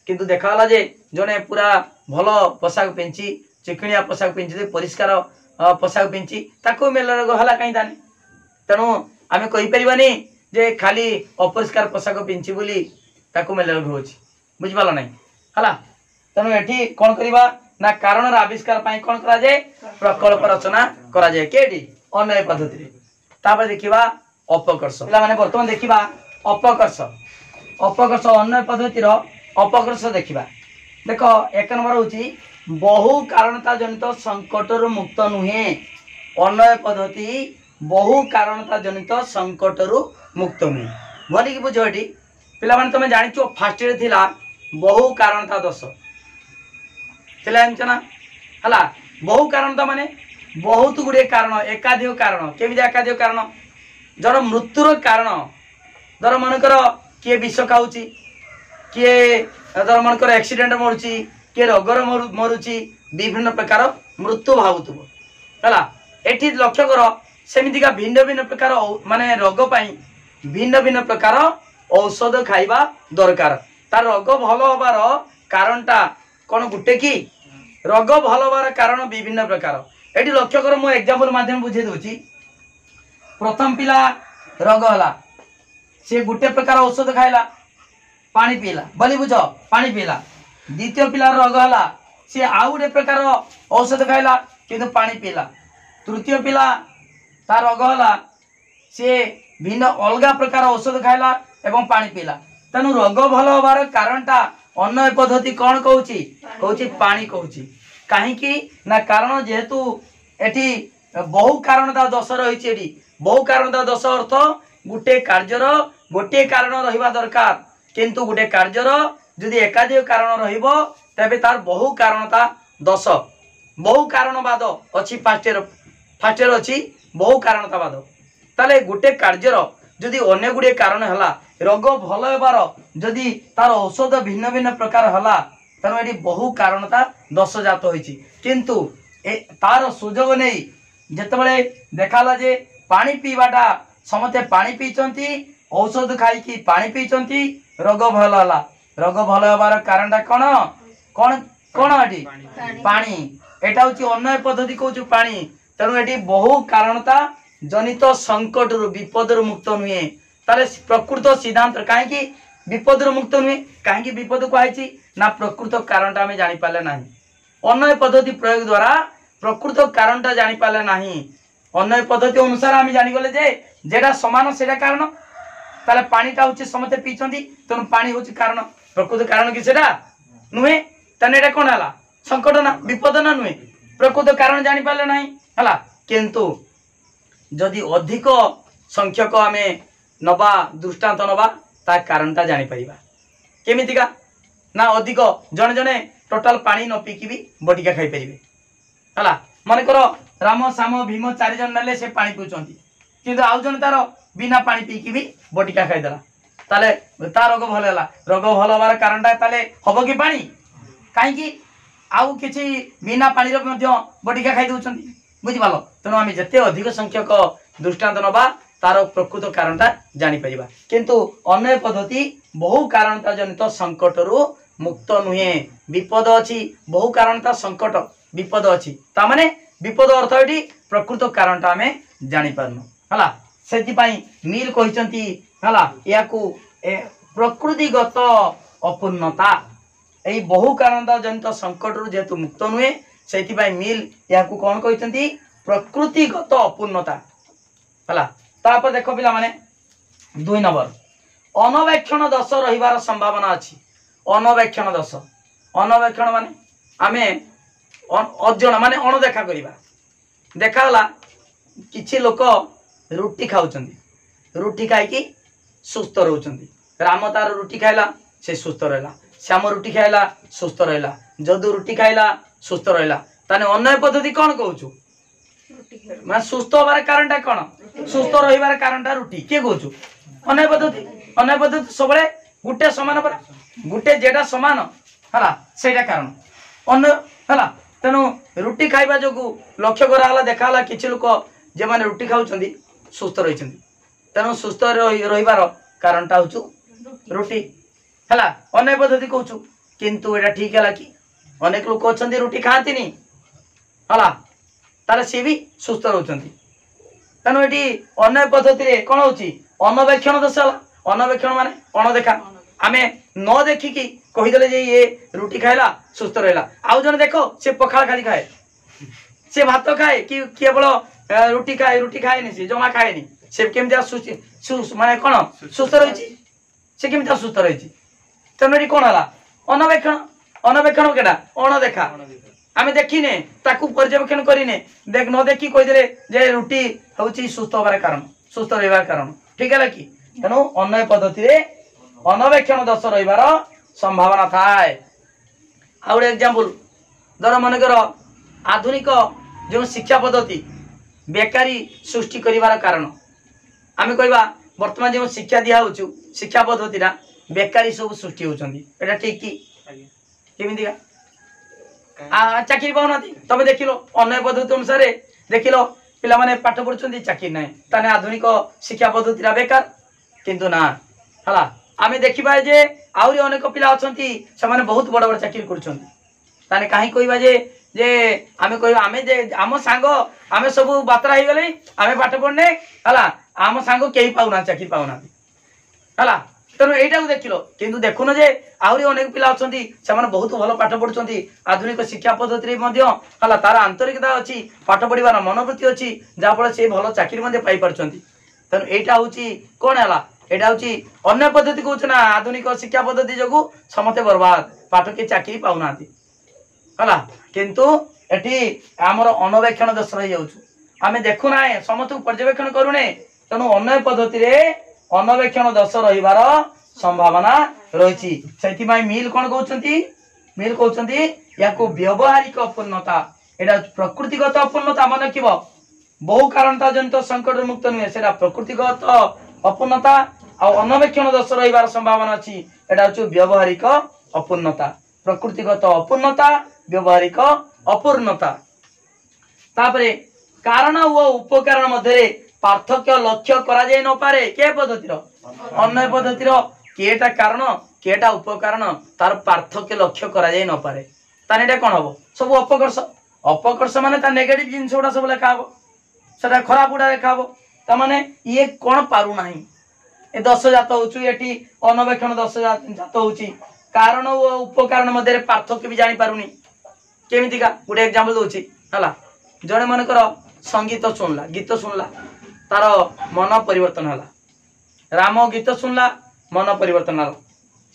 किंतु देखाला जे जने पूरा भल पोशाक पिंची चिकनिया पोशाक पिंची परिष्कार पोशाक पिंची ताकू मेले रोग हला काई दाने तेणु आमे कहि परिबानी जे खाली अपरिष्कार पोशाक पिंची बोली ताकू मेले रोग होची बुझि पालो नै हला तेणु एठी कोन करिबा ना कारणर आविष्कार पाई कोन करा जाय प्रकल्प रचना करा जाय केडी अन्वय पद्धति रे तापर देखिबा अपकर्ष पिला माने वर्तमान देखिबा अपकर्ष अपकर्ष अन्वय पद्धति रो अपकर्ष देखिबा देखो एक नंबर होची बहु कारणता जनित संकट रु मुक्त नुहे अन्वय पद्धति बहु कारणता जनित संकट रु मुक्त नुहे भली कि बुझो एठी पिला माने तमे जानिचो फास्ट रे थिला बहु कारणता दोष थिला एमचना हला बहु कारणता माने बहुत गुडे कारण एकाधिक कारण केमिति एकाधिक कारण जर मृत्युर कारण धर मनकर किए विष खाऊची किए धर मनकर एक्सीडेंट मरुची किए रोगर मरुची विभिन्न प्रकार मृत्यु भावुथबो हला एठी लक्ष्य कर सेमितिका भिन्न भिन्न प्रकार माने रोग पाई भिन्न भिन्न प्रकार औषध खाइबा दरकार तार रोग भल होबार कारणटा कोन गुटे की रोग भल होबार कारण विभिन्न प्रकार एठी लक्ष्य कर मो एग्जांपल माध्यम बुझे दोची प्रथम पिला रोग हला से गुटे प्रकार औषध खाइला पानी पीला बली बुझ पानी पीला द्वितीय पिला रोग हला से आउ गुटे प्रकार औषध खाइला किंतु पानी पीला तृतीय पिला तार रोग हला से भिन्न अलगा प्रकार औषध खाइला एवं पानी पीला तेणु रोग भल होबार कारणटा अन्वय पद्धति कौन कहूची कहूची पानी कहूची कहीं ना कारण जेहेतु एटी बहु कारणता दोष रही बहु कारण दोष अर्थ गोटे कार्यर गोटे कारण रहिबा दरकार किंतु गोटे कार्यर जदि एकाधिक कारण रहिबो तबे तार बहु कारणता दोष बहु कारणवाद अछि फास्ट ईयर अछि बहु कारणतावाद ताले गोटे कार्यर जदि अन्य गुड़े कारण हला रोग भल हेबार जदि तार औषध भिन्न भिन्न प्रकार हला तेणु ये बहु कारणता दोष जात होइछि किंतु तार सुजोग नहीं जेतेबेले देखाला जे पानी पीवाटा समते पानी पीचंती औषध खाई कि पानी पीचंती रोग भल हला रोग भल हेबार कारणटा कोन कोन कोन एटी पानी एटा होछि अन्य पद्धति कहूछु पानी तेणु एटी बहु कारणता जनित संकट विपद मुक्त नुहे ताले प्रकृत सिद्धांत कहीं विपद मुक्त नुहे कहीं विपद कहुई ना प्रकृत कारणटा आम जापारे ना अन्य पद्धति प्रयोग द्वारा प्रकृत कारणटा जापारे ना अन्य पद्धति अनुसार आम जानीगले जे जेटा समान से कारण ताले पानीटा हूँ समस्ते पीछे तेणु पानी हूँ कारण प्रकृत कारण कि नुहे तेना कौन है संकट ना विपद ना नुहे प्रकृत कारण जापारे ना है किंतु जदि अधिक संख्यक आम नवा दृष्टांत नवा ता कारणटा जापर केमितिका ना अधिक जड़े जड़े टोटाल पानी न पीकी भी बटिका खाई पारे है मनकर राम श्याम भीम 4 जन नेले से पानी पीउछंती किंतु आउ जन तार बिना पानी पीकी भी बटिका खाईदेला ताले ता रोग भल है रोग भल हबार कारणटा ताले हब कि पानी कहीं आउ किछि बिना पानी बटिका खाई दउछंती बुझिपाल तेणु आम जिते अधिक संख्यक दृष्टांत नवा तार प्रकृत कारणटा जापर किंतु अन्य पद्धति बहु कारणता जनित संकट रु मुक्त नुहे विपद अच्छी बहु कारणता संकट विपद अच्छी तामाने विपद अर्थ ये प्रकृत कारणटा आम जापारनु है से मिल कहते या प्रकृतिगत अपूर्णता यही बहु कारणता जनित संकट रु जेहेतु मुक्त नुहे से मिल या कौन कहते प्रकृतिगत अपूर्णता है तापर देख पिला माने 2 नंबर अनवेक्षण दोष रहिबार संभावना अच्छी अनवेक्षण दोष अनवेक्षण माने आमे अजण माने अणदेखा करिबा देखाला किछि लोक रुटी खाउछंती रुटी खाई सुस्थ रहउछंती राम तार रुटी खाइला से सुस्थ रहला श्याम रुटी खाइला सुस्थ रहला जदू रुटी खाइला सुस्थ रहला ताने अन्य पद्धति कौन कहूछु मैं सुस्थ होबार कारणटा कौन सुस्थ रहिबार कारणटा रुटी के कहूछु अन्य पद्धति सबले गुटे समान पर गुटे जेटा समान हला सेटा कारण अन्य हला तेणु रुटी खाइबा जोगु लक्ष्य कराला देखाला किछि लोक जे माने रुटी खाउछंती सुस्थ रहिछंती तेणु सुस्थ रहिबार कारणटा होछु रुटी हला अन्य पद्धति कहूछु किंतु एटा ठीक है कि अनेक लोक अछंती रुटी खाआंतीनी हला ताले सी भी सुस्थ रहउछंती तेणु ये अन्य पद्धति कौन हो अनवेक्षण दोष अनवेक्षण माने अणदेखा आमे न देखिकी कहीदेले जे ये रुटी खाइला सुस्थ रहला आउ जने देखो से पखाल खाली खाए से भात खाए कि केवल रुटी खाएनी से जमा खाएनी से केमती माने कौन सुस्थ रही से केमती सुस्थ रही तेणु कौन है अनवेक्षण अनवेक्षण केटा अणदेखा आमे देखिने ताकू पर्यवेक्षण करिने देख न देखी कहीदेले जे रुटी हूँ सुस्थ होबार कारण सुस्थ रहिबार कारण ठीक है कि तेणु अन्य पद्धति रे अनवेक्षण दोष रहिबार संभावना थाए आउ एग्जांपल धर मनकर आधुनिक जो शिक्षा पद्धति बेकारी सृष्टि करिवार कारण आमे कहबा वर्तमान जो शिक्षा दिया होछु शिक्षा पद्धति रा बेकारी सब सृष्टि होचंदी एटा ठीक कि केमिदिका चाकरी पाऊना तमें देख लो अन्य पद्धति अनुसार देख लो पिला माने पाठ पढ़ुछंती चाकरी ना ताने आधुनिक शिक्षा पद्धति बेकार किंतु ना हला आमे देखिबा जे आउरी अनेक पिला अछंती से माने बहुत बड़ बड़ चाकरी करछंती ताने काहे कहबा जे आमे कहबा आमे जे आम सांग आमे सब बात्रा ही गले आमे पाठ पढ़ने हला आम सांग केही पाउना चाकरी पाउना हला तेणु यहीटा देख लो किंतु देखुन जे आहरी अनेक पिला अछंती से माने बहुत भल पाठ पढ़ुछंती आधुनिक शिक्षा पद्धति हला तार आंतरिकता अच्छी पाठ पढ़िबार मनोवृत्ति अच्छी जहाँफल से भल चाकरी मध्य पाई पारछंती तेणु एटा होची कौन है एटा होची अन्य पद्धति कहूछ ना आधुनिक शिक्षा पद्धति जोगु समस्ते बर्बाद पाठ के चाकरी पाउना हला किंतु एटी आमर अनवेक्षण दोष रही जाउछु आमे देखु ना समस्त पर्यवेक्षण करूने तेणु अन्वय पद्धति रे अनवेक्षण दोष रहिबार संभावना रही से मिल कौन कहते मिल कहते या व्यवहारिक अपूर्णता एटा प्रकृतिगत अपूर्णता मन रख बहु कारणता जनित संकट मुक्त नुहे से प्रकृतिगत अपूर्णता आ अनवेक्षण दोष रहिबार संभावना अच्छी एटा हूँ व्यवहारिक अपूर्णता प्रकृतिगत अपूर्णता व्यवहारिक अपूर्णता तापरे कारण व उपकारण मध्य पार्थक्य लक्ष्य करा जाय न पारे के पद्धतिर अन्वय पद्धतिर केटा कारण केटा उपकारण तार पार्थक्य लक्ष्य करा जाय न पारे ताने एटा कोन हबो सब अपकर्ष अपकर्ष माने ता नेगेटिव जिंस उडा सब लेखा हबो सेटा खराब उडा लेखा हबो ता माने ये कोन पारु नाही ए दश जात होछु एठी अनवेक्षण दश जात होछि कारण व उपकारण मध्य पार्थक्य भी जानि पारुनी केमितिका गुटे एग्जांपल दोछि हला जणे मन कर संगीत सुनला गीत सुनला तार मन परिवर्तन हला राम गीत सुनला मन परिवर्तन हला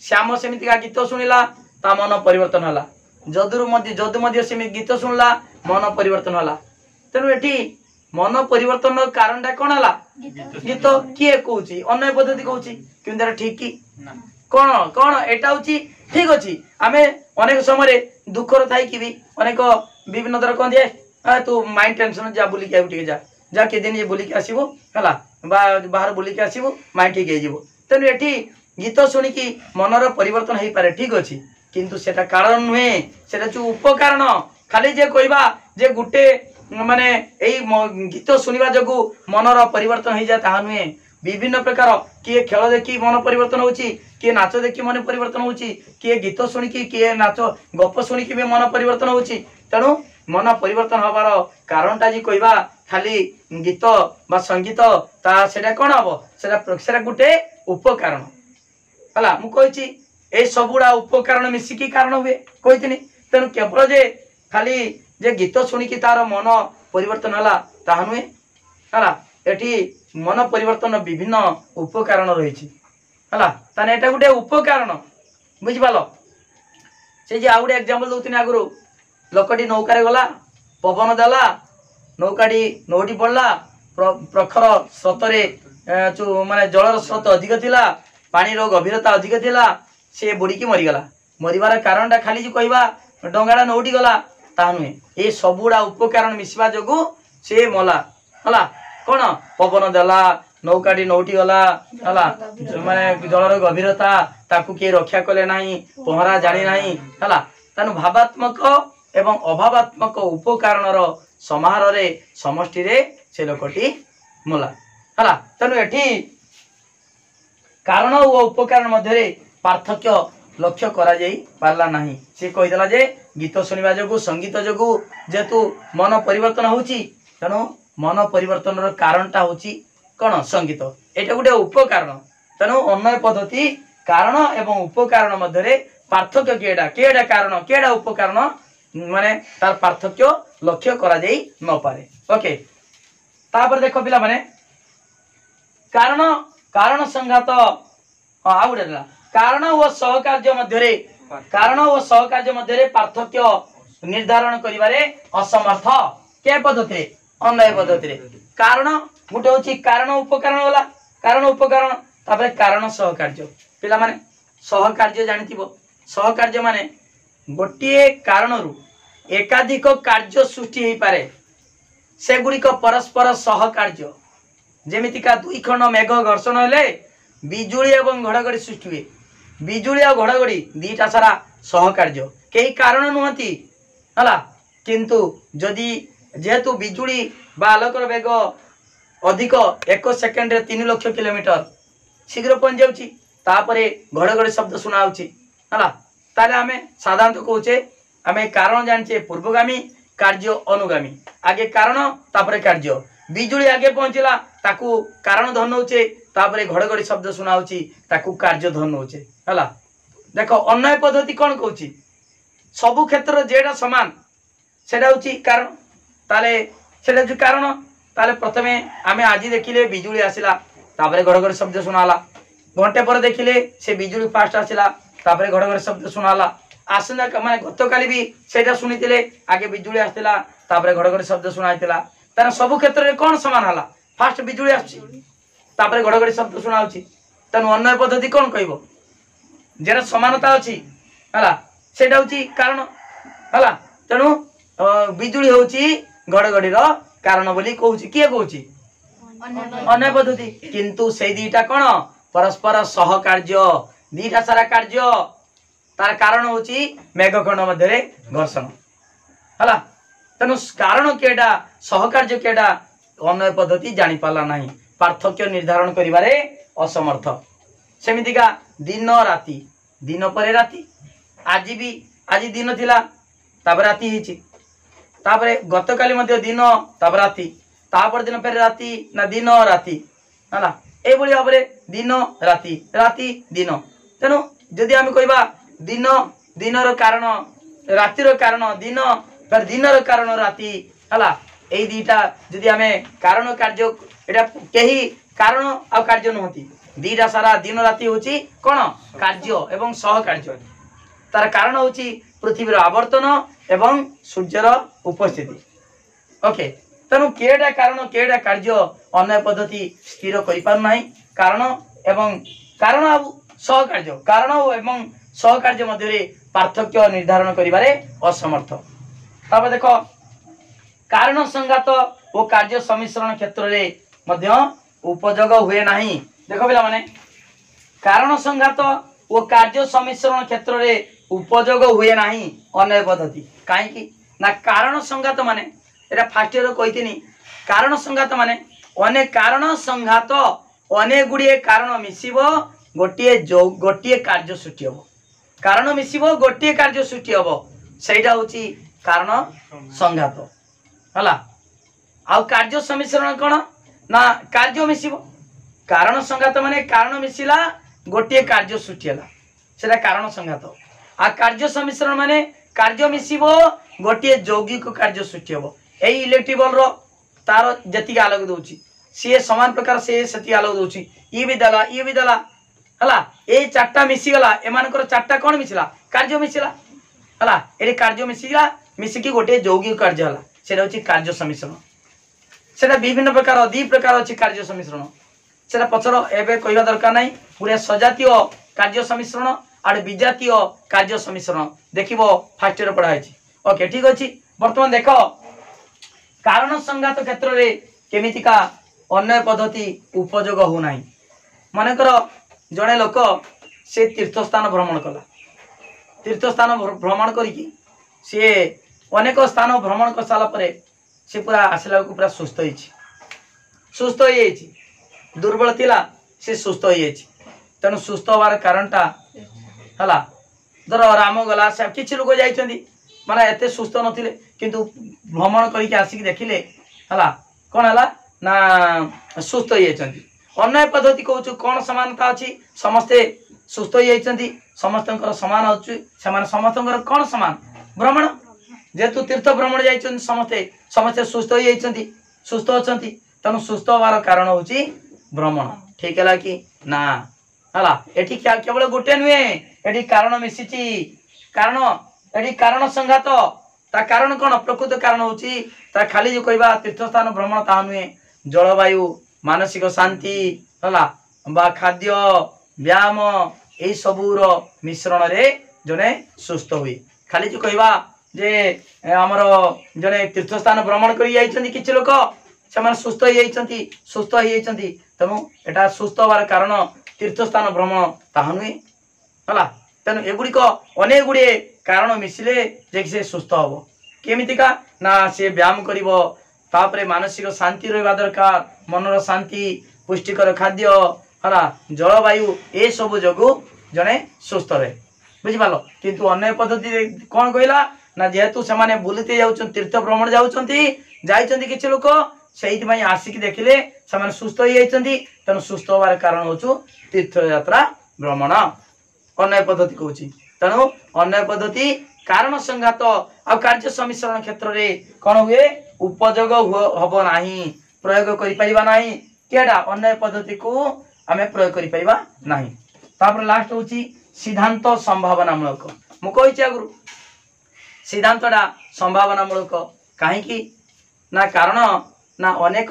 श्याम सेमितिका गीत सुनिला ता मन परिवर्तन हला जदु मध्य सेमि गीत सुनला मन परिवर्तन हला तेनु एठी मन परिवर्तन कारण कौन है गीत किए कहूँ अन्य पद्धति कहूँ कि ठीक कि कौन कौन एटा हूँ ठीक अच्छी आम अनेक समय दुखर थी भी अनेक विभिन्न तरह कौन दिए तू माइंड टेंशन जा बुलिक आगे जा जा के दिन बुलिक आसबू है बाहर बुलिक आसबू माइंड ठीक हो तेणु ये गीत शुणिकी मनर परिवर्तन हो पारे ठीक अच्छी किंतु सेटा कारण नुहे से उपकारण खाली जे कहवा जे गुटे माने यही गीत शुणा जो मनर परिवर्तन हो जाए ता नुहे विभिन्न प्रकार किए खेल देखी मन परिवर्तन होची किए नाच देखी मन परिवर्तन होची किए गीत शुणिकी किए नाच गप शुणिकी भी मन परिवर्तन होची तेणु मन परिवर्तन हबार कारणटा जी कहवा खाली गीत बा संगीत ता सेटा कौन हम सेटा गुटे उपकारण है मुझे ये सबुड़ा उपकारण मिसिकी कारण हुए कही तेणु केवल जे खाली जे गीत शुणिकी तार मन परिवर्तन है ता नुहे है एटी मन परिवर्तन विभिन्न उपकारण रही है एटा गोटे उपकारण बुझिपाल से जे आउटे एग्जांपल दौनी आगु लोकटी नौकार गला पवन देला नौकाटी नौटी पड़ला प्रखर स्रोतरे माने जलर स्रोत अधिक थिला पानी गभीरता अधिक थिला से बुड़ीकी मरीगला मरबार कारणटा खाली जो कहवा डंगाटा नौटी गला ता नुहे ये सबुड़ा उपकारण मिसवा जोगु से मला है कौन पवन देला नौकाटी नौटी गला है माने जलर गभीरता ताकू किए रक्षा कले नहीं पहरा जानी नहीं है तेणु भावात्मक एवं अभावात्मक उपकारणर समाहार रे समष्टि रे से लोकटी मला है तेणु एठी कारण और उपकारण मध्य पार्थक्य लक्ष्य करा जाई पारला नहीं से कहीदेला जे गीत शुणा जो संगीत जो जेतु मन परिवर्तन होची तेणु मन परिवर्तन कारणटा होची कौन संगीत एटा गोटे उपकारण तेणु अन्वय पद्धति कारण एवं उपकारण मध्य पार्थक्य केडा कारण केडा उपकारण माने तार पार्थक्य लक्ष्य करा जाई न पारे ओके तापर देखो पिला माने कारण कारण संघात आ गुटे कारण व सहकार्य मध्य पार्थक्य निर्धारण करिवारे असमर्थ के पद्धति अन्वय पद्धति कारण गोटे हूँ कारण उपकरण वाला कारण उपकरण तापर कारण सहकार्य पिला माने सहकार्य जानिथिबो सहकार्य माने गोटे कारण रु एकाधिक कार्य सृष्टि हो पारे से गुड़िक परस्पर सहकार्य जेमितिका दुई खंड मेघ घर्षण हेले बिजुली एवं घड़घड़ी सृष्टि हुए बिजुली और घड़घड़ी दीटा सारा सहकार्य कई कारण नुहति है किंतु जदि जेहेतु बिजुली बा आलोकर बेग अधिक 1 सेकेंड रे 3 लाख किलोमीटर शीघ्र पहुंच जाउची तापरे घड़घड़ी शब्द सुना होची है ताले आमे साधारणतः कहूचे आमे कारण जानचे पूर्वगामी कार्य अनुगामी आगे कारण तापरे कार्य बिजुली आगे पहुंचला ताकू कारण धन होचे तापरे घड़घड़ी शब्द सुना होची ताकू कार्य धन होचे हला देखो अन्वय पद्धति कौन कहूची सबु क्षेत्र जेडा समान सेडा होची कारण ताले सेडा जो कारण ताले प्रथमे आमे आज देखिले बिजुली आसिला तापरे घड़घड़ी शब्द सुनाला घंटे पर देखिले से बिजुली फास्ट आसिला तापरे घड़घड़ी शब्द सुनाला आसना माने गतकाली भी सेटा सुनितिले आगे बिजुली आसिला तापरे घड़घड़ी शब्द सुनाइतिला तार सब क्षेत्र में कौन समान हला फास्ट बिजुली आसपर घड़घड़ी शब्द शुणा तेणु अन्वय पद्धति कौन कह जेरा समानता अच्छी है कारण है तेणु बिजुली हूँ घड़घड़ीर कारण बोली कहूँ किए कहूँ अन्वय पद्धति किंतु से दीटा कौन परस्पर सहकार्य दीटा सारा कार्य तार कारण हूँ मेघखंड मध्य घर्षण है तेणु कारण केटा सहकार्य केटा अन्वय पद्धति जानी पाला नहीं पार्थक्य निर्धारण करिबारे असमर्थ सेमितिका दिन राति दिन पर राति आज भी आज दिन थिला तापर राति हिची तापर गतकाली मध्य दिन तापर राति तापर दिन पर राति ना दिन राति हला ए बळी भाबरे दिन राति राति दिन तेणु जदि आम कहबा दिन दिनर कारण रातिर कारण दिन पर दिनर कारण राति हला ए दीटा जदि आमे कारण कार्य एटा केही कारण आ कार्य नहती दीटा सारा दिन राति होची कोन कार्य एवं सह कार्य तार कारण होची पृथ्वीर आवर्तन एवं सूर्यर उपस्थिति ओके तेणु केडा कारण केडा कार्य अन्य पद्धति स्थिर करि पार नाही कारण एवं कारण आ सह कार्य कारण एवं सह कार्य मध्य पार्थक्य निर्धारण करिबारे असमर्थ तब देखो कारण संघात और कार्य सम्मिश्रण क्षेत्र रे मध्य उपयोग हुए नहीं देखो पिला माने कारण संघात और कार्य सम्मिश्रण क्षेत्र रे उपयोग हुए नहीं अन्वय पद्धति काहे ना कारण संघात माने एटा फास्ट ईयर कहितिनी कारण संघात माने अनेक कारण संघात अनेक गुड़िए कारण मिसिबो गोटिए कार्य सृष्टि हबो कारण मिसिबो गोटिए कार्य सृष्टि हबो सेटा होची कारण संघात हला आ कार्य सम्मिश्रण कौन ना कार्य मिसिबो कारण संघात माने कारण मिसिला गोटिए कार्य सृष्टि हला सेटा कारण संघात आ कार्य सम्मिश्रण माने कार्य मिसिबो गोटिए यौगिक कार्य सृष्टि हबो एई इलेक्ट्रिक बल्ब रो तार जति आलोक दोची सी समान प्रकार से सती आलोक दोची ई भी दला हला ए चारटा मिसी गला एमानकर चारटा कोन मिसिला कार्य मिसिला हला ए कार्य मिसिला मिसिकी गोटे यौगिक कार्य हला सेटा होची कार्य सम्मिश्रण सेटा विभिन्न प्रकार दी प्रकार अछि कार्य सम्मिश्रण सेटा पछर एबे कहवा दरकार नाही पूरा सजातीय कार्य सम्मिश्रण आड़ विजातीय कार्य सम्मिश्रण देखिबो फास्ट ईयर पढ़ाई ओके ठीक अछि वर्तमान देखो कारण संघात क्षेत्र रे केमितिका अन्य पद्धति उपयोग हो नाही मानकर जड़े लोक से तीर्थस्थान भ्रमण कला तीर्थस्थान भ्रमण करिकी से अनेक स्थान भ्रमण कर सारा परे से पूरा आसला को पूरा सुस्थ हो दुर्बल थिला से सुस्थ हो तेणु सुस्थ हबार कारणटा हला धर राम गला से किछि लोक जाइछन्ती माने एते सुस्थ नथिले किंतु भ्रमण करिके आसिक देखिले हला कोन हला ना सुस्थ हो जाइछन्ती अन्य पद्धति कहूँ कौन समानता अच्छी समस्ते सुस्थ हो समस्त समान अच्छे समस्त कौन समान भ्रमण जेहेतु तीर्थ भ्रमण जाइछन्ती समस्ते समस्ते सुस्थ हो सुस्थ अच्छा तेणु सुस्थ हबार कारण हूँ भ्रमण ठीक है कि ना हला एठी केवल गोटे नुहे एठी कारण मिसी कारण एठी कारण संघात ता कारण कौन प्रकृत कारण हूँ खाली जो कहवा तीर्थस्थान भ्रमण ता नुहे जलवायु मानसिक शांति हला बा खाद्य व्यायाम यही सबूर मिश्रण रे जने सुस्थ हुए खाली जो कहवा जे आमर जने तीर्थस्थान भ्रमण कर किछि लोक से सुस्थ हो तेणु एटा सुस्थ हबार कारण तीर्थस्थान भ्रमण ताहा नुहे हला तेणु एगुड़िक अनेक गुड़े कारण मिसिले जे से सुस्थ हम केमितिका ना से व्यायाम करिवो तापरे मानसिक शांति रहा दरकार मनर शांति पुष्टिकर खाद्य हला जलवायु ए सब जगु जने सुस्थ रहे बुझिपाल किंतु अन्य पद्धति कौन कहला ना जेहेतु से माने बुलते जाउछन तीर्थ भ्रमण जाउछन्ती किछि लोक सेहित पई आसिक देखिले से माने सुस्थ हो जाइछन्ती तेणु सुस्थ होबार कारण होछु तीर्थ यात्रा भ्रमण अन्य पद्धति कहूछि तेणु अन्य पद्धति कारण संघात आ कार्य सम्मिश्रण क्षेत्र रे कौन हुए उपयोग हब नाही प्रयोग करि परिबा नाही केडा अन्य पद्धति को आमे प्रयोग करि परिबा नाही तापर लास्ट होची सिद्धांत संभावनामूलक मु कहिछि आगुरु सिद्धांतडा संभावनामूलक काहे कि ना कारण ना अनेक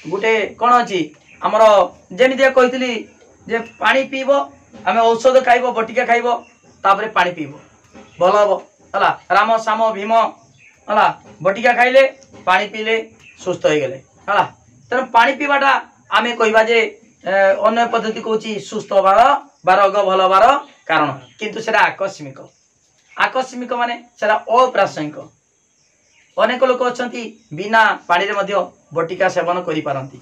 गोटे कौन अच्छी आमर जमी कही जे पानी पीब आम औषध खाइब बटिका खाइब तापर पानी पीब भल हम है राम साम भीम है बटिका खाइले पानी पीले सुस्थ हो गले है तेना पानी पीवाटा आम कहवा अन्य पद्धति कौच सुस्थ हबार रोग भल हबार कारण किंतु सेटा आकस्मिक आकस्मिक माने सेटा अप्रासंगिक अनेक लोक अच्छा बिना पानी रे बटिका सेवन करि पारंती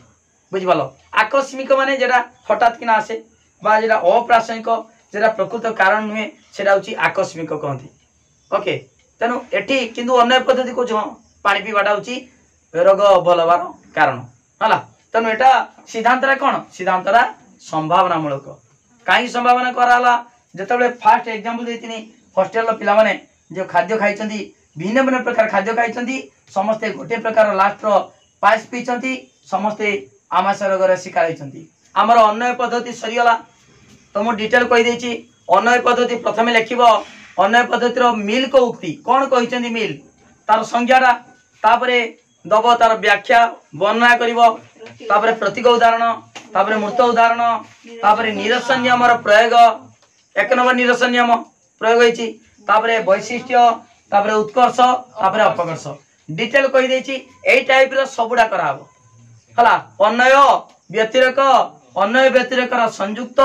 बुझिपाल आकस्मिक माने जेटा हठात किना आसे बा जेटा अप्रासंगिक जेटा प्रकृत कारण नुहे सेटा होची आकस्मिक कहती ओके तेणु एठी किंतु अन्य पद्धति को पानी पीवाटा होची रोग भल हबार कारण है तेणु एटा सिद्धांतरा कौन सिद्धांतरा संभावनामूलक कहीं संभावना कराला जिते फास्ट एग्जांपल देती हॉस्टेल पिला माने जो खाद्य खाई भिन्न भिन्न प्रकार खाद्य खाई समस्ते गोटे प्रकार लास्ट पायस पीछे समस्ते आमाशय रोग शिकार होती आमर अन्य पद्धति सरीगला तो मुझे डिटेल कहीदे अन्य पद्धति प्रथम लिख अन्य पद्धतिर मिल को उक्ति कौन कहते मिल तार संज्ञाटा तापरे दब तार व्याख्या वर्णना कर प्रतीक उदाहरण तापरे मूर्त उदाहरण तापरे निरसन नियम प्रयोग एक नंबर निरसन नियम प्रयोग होती तापरे वैशिष्ट्य तापरे उत्कर्ष तापरे अपकर्ष डिटेल कहीदे यही टाइप सबुड़ा कराब है अन्वय व्यतिरेक अन्वय व्यतिरेकर संयुक्त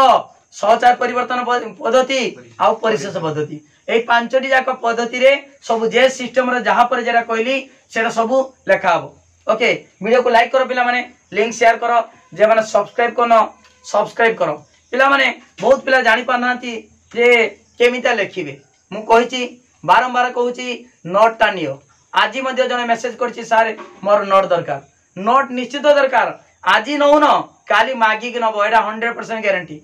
सहचार परिवर्तन पद्धति आउ परिशेष पद्धति यही पांचटी जाक पद्धति रे सब जे सिस्टम रे जहाँ पर जेरा कहली सेटा सब लेखा हम ओके वीडियो को लाइक करो पिला माने लिंक शेयर करो जे माने सब्सक्राइब करनो सब्सक्राइब करो पिला माने बहुत पिला जानि पारनांती जे केमिता लेखिबे मु कहिची बारंबार कहूची नोट टा नियो आज जने मेसेज करछि सारे मोर नोट दरकार नोट निश्चित दरकार आज नौन काली मागिक नब एटा 100% ग्यारंटी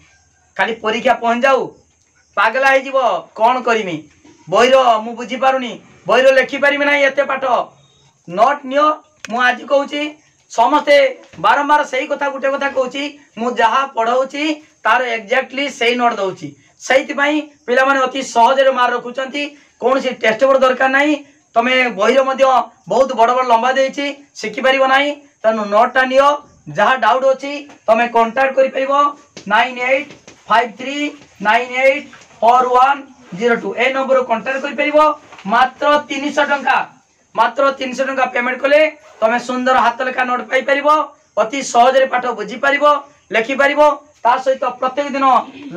खाली परीक्षा पहुंच जाऊ पागला हो कौन करमी बहिर मु बुझी पारुनी बहिर लेखि पारिबे ना एते पाठ नोट नियो मु आज कहूची समस्ते बारंबार सही कथा गुटे कथा कहूची मु जहाँ पढ़ाऊची तार एक्जाक्टली सही नोट दउची सही पिला माने अति सहज रे मार रखुचंती कौन सी टेस्ट पेपर दरकार नहीं तमे बहिर मध्य बहुत बड़ बड़ लंबा देछि शिखि परिबो नाही तनु नोटटा नियो जहाँ डाउट अछि तमे कांटेक्ट करि परिबो 9853984102 ए नंबर कांटेक्ट करि परिबो मात्र 300 टंका पेमेंट कले तमे सुंदर हाथ लेखा नोट पाई परिबो अति सहज रे पाठ बुझी परिबो लेखि परिबो ता सहित प्रत्येक दिन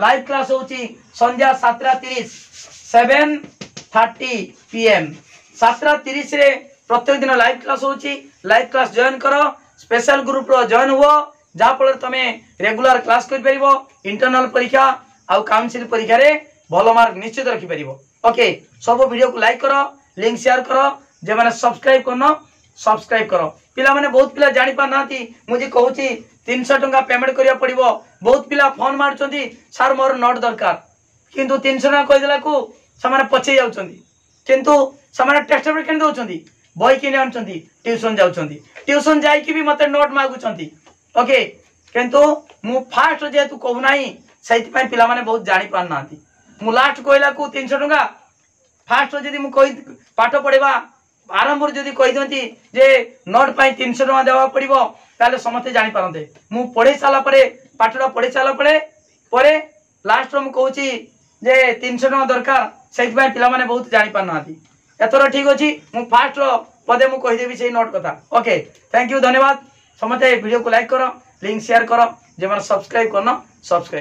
लाइव क्लास होची संध्या 7:30 7:30 PM 7:30 रे प्रत्येक दिन लाइव क्लास होची लाइव क्लास जॉइन करो स्पेशल ग्रुप रो जॉइन हुओ जहाँ फल तुम रेगुलर क्लास कर परिबो इंटरनल परीक्षा आउ काउंसिल परीक्षा रे भलो मार्क निश्चित रखि परिबो ओके सब वीडियो को लाइक करो लिंक शेयर करो जे माने सब्सक्राइब करनो सब्सक्राइब करो पिला माने बहुत पिला जानि पार नाती मुझे कहूची 300 टंका पेमेंट करिया पड़िबो बहुत पिला फोन मारचंती सर मोर नोट दरकार किंतु 300 टंका कहि देला को समान पछे जाउचंती किंतु समान टेस्ट पेपर केन दउचंती बय किने आनचंती ट्यूशन जाउचंती ट्यूशन जाई कि भी मते नोट मागुचंती ओके किंतु मु फास्ट जेतु कहू नाही सहित पय पिला माने बहुत जानि पार नाती मु लास्ट कहला को 300 टंका फास्ट जदी मु कहि पाठ पढेबा आरंभ जदी कहि दंती जे नोट पय 300 टंका देवा पड़िबो ताले समस्त जानि पारंते मु पढे साला परे पाठडा पढे साला परे लास्ट रो मु कहूची जे 300 टंका दरकार सहित पय पिला माने बहुत जानि पार नाती एतरो ठीक अछि मु फास्ट रो पदे मु कहि देबी से नोट कथा ओके थैंक यू धन्यवाद समस्त वीडियो को लाइक करो लिंक शेयर करो जे माने सब्सक्राइब करनो सब्सक्राइब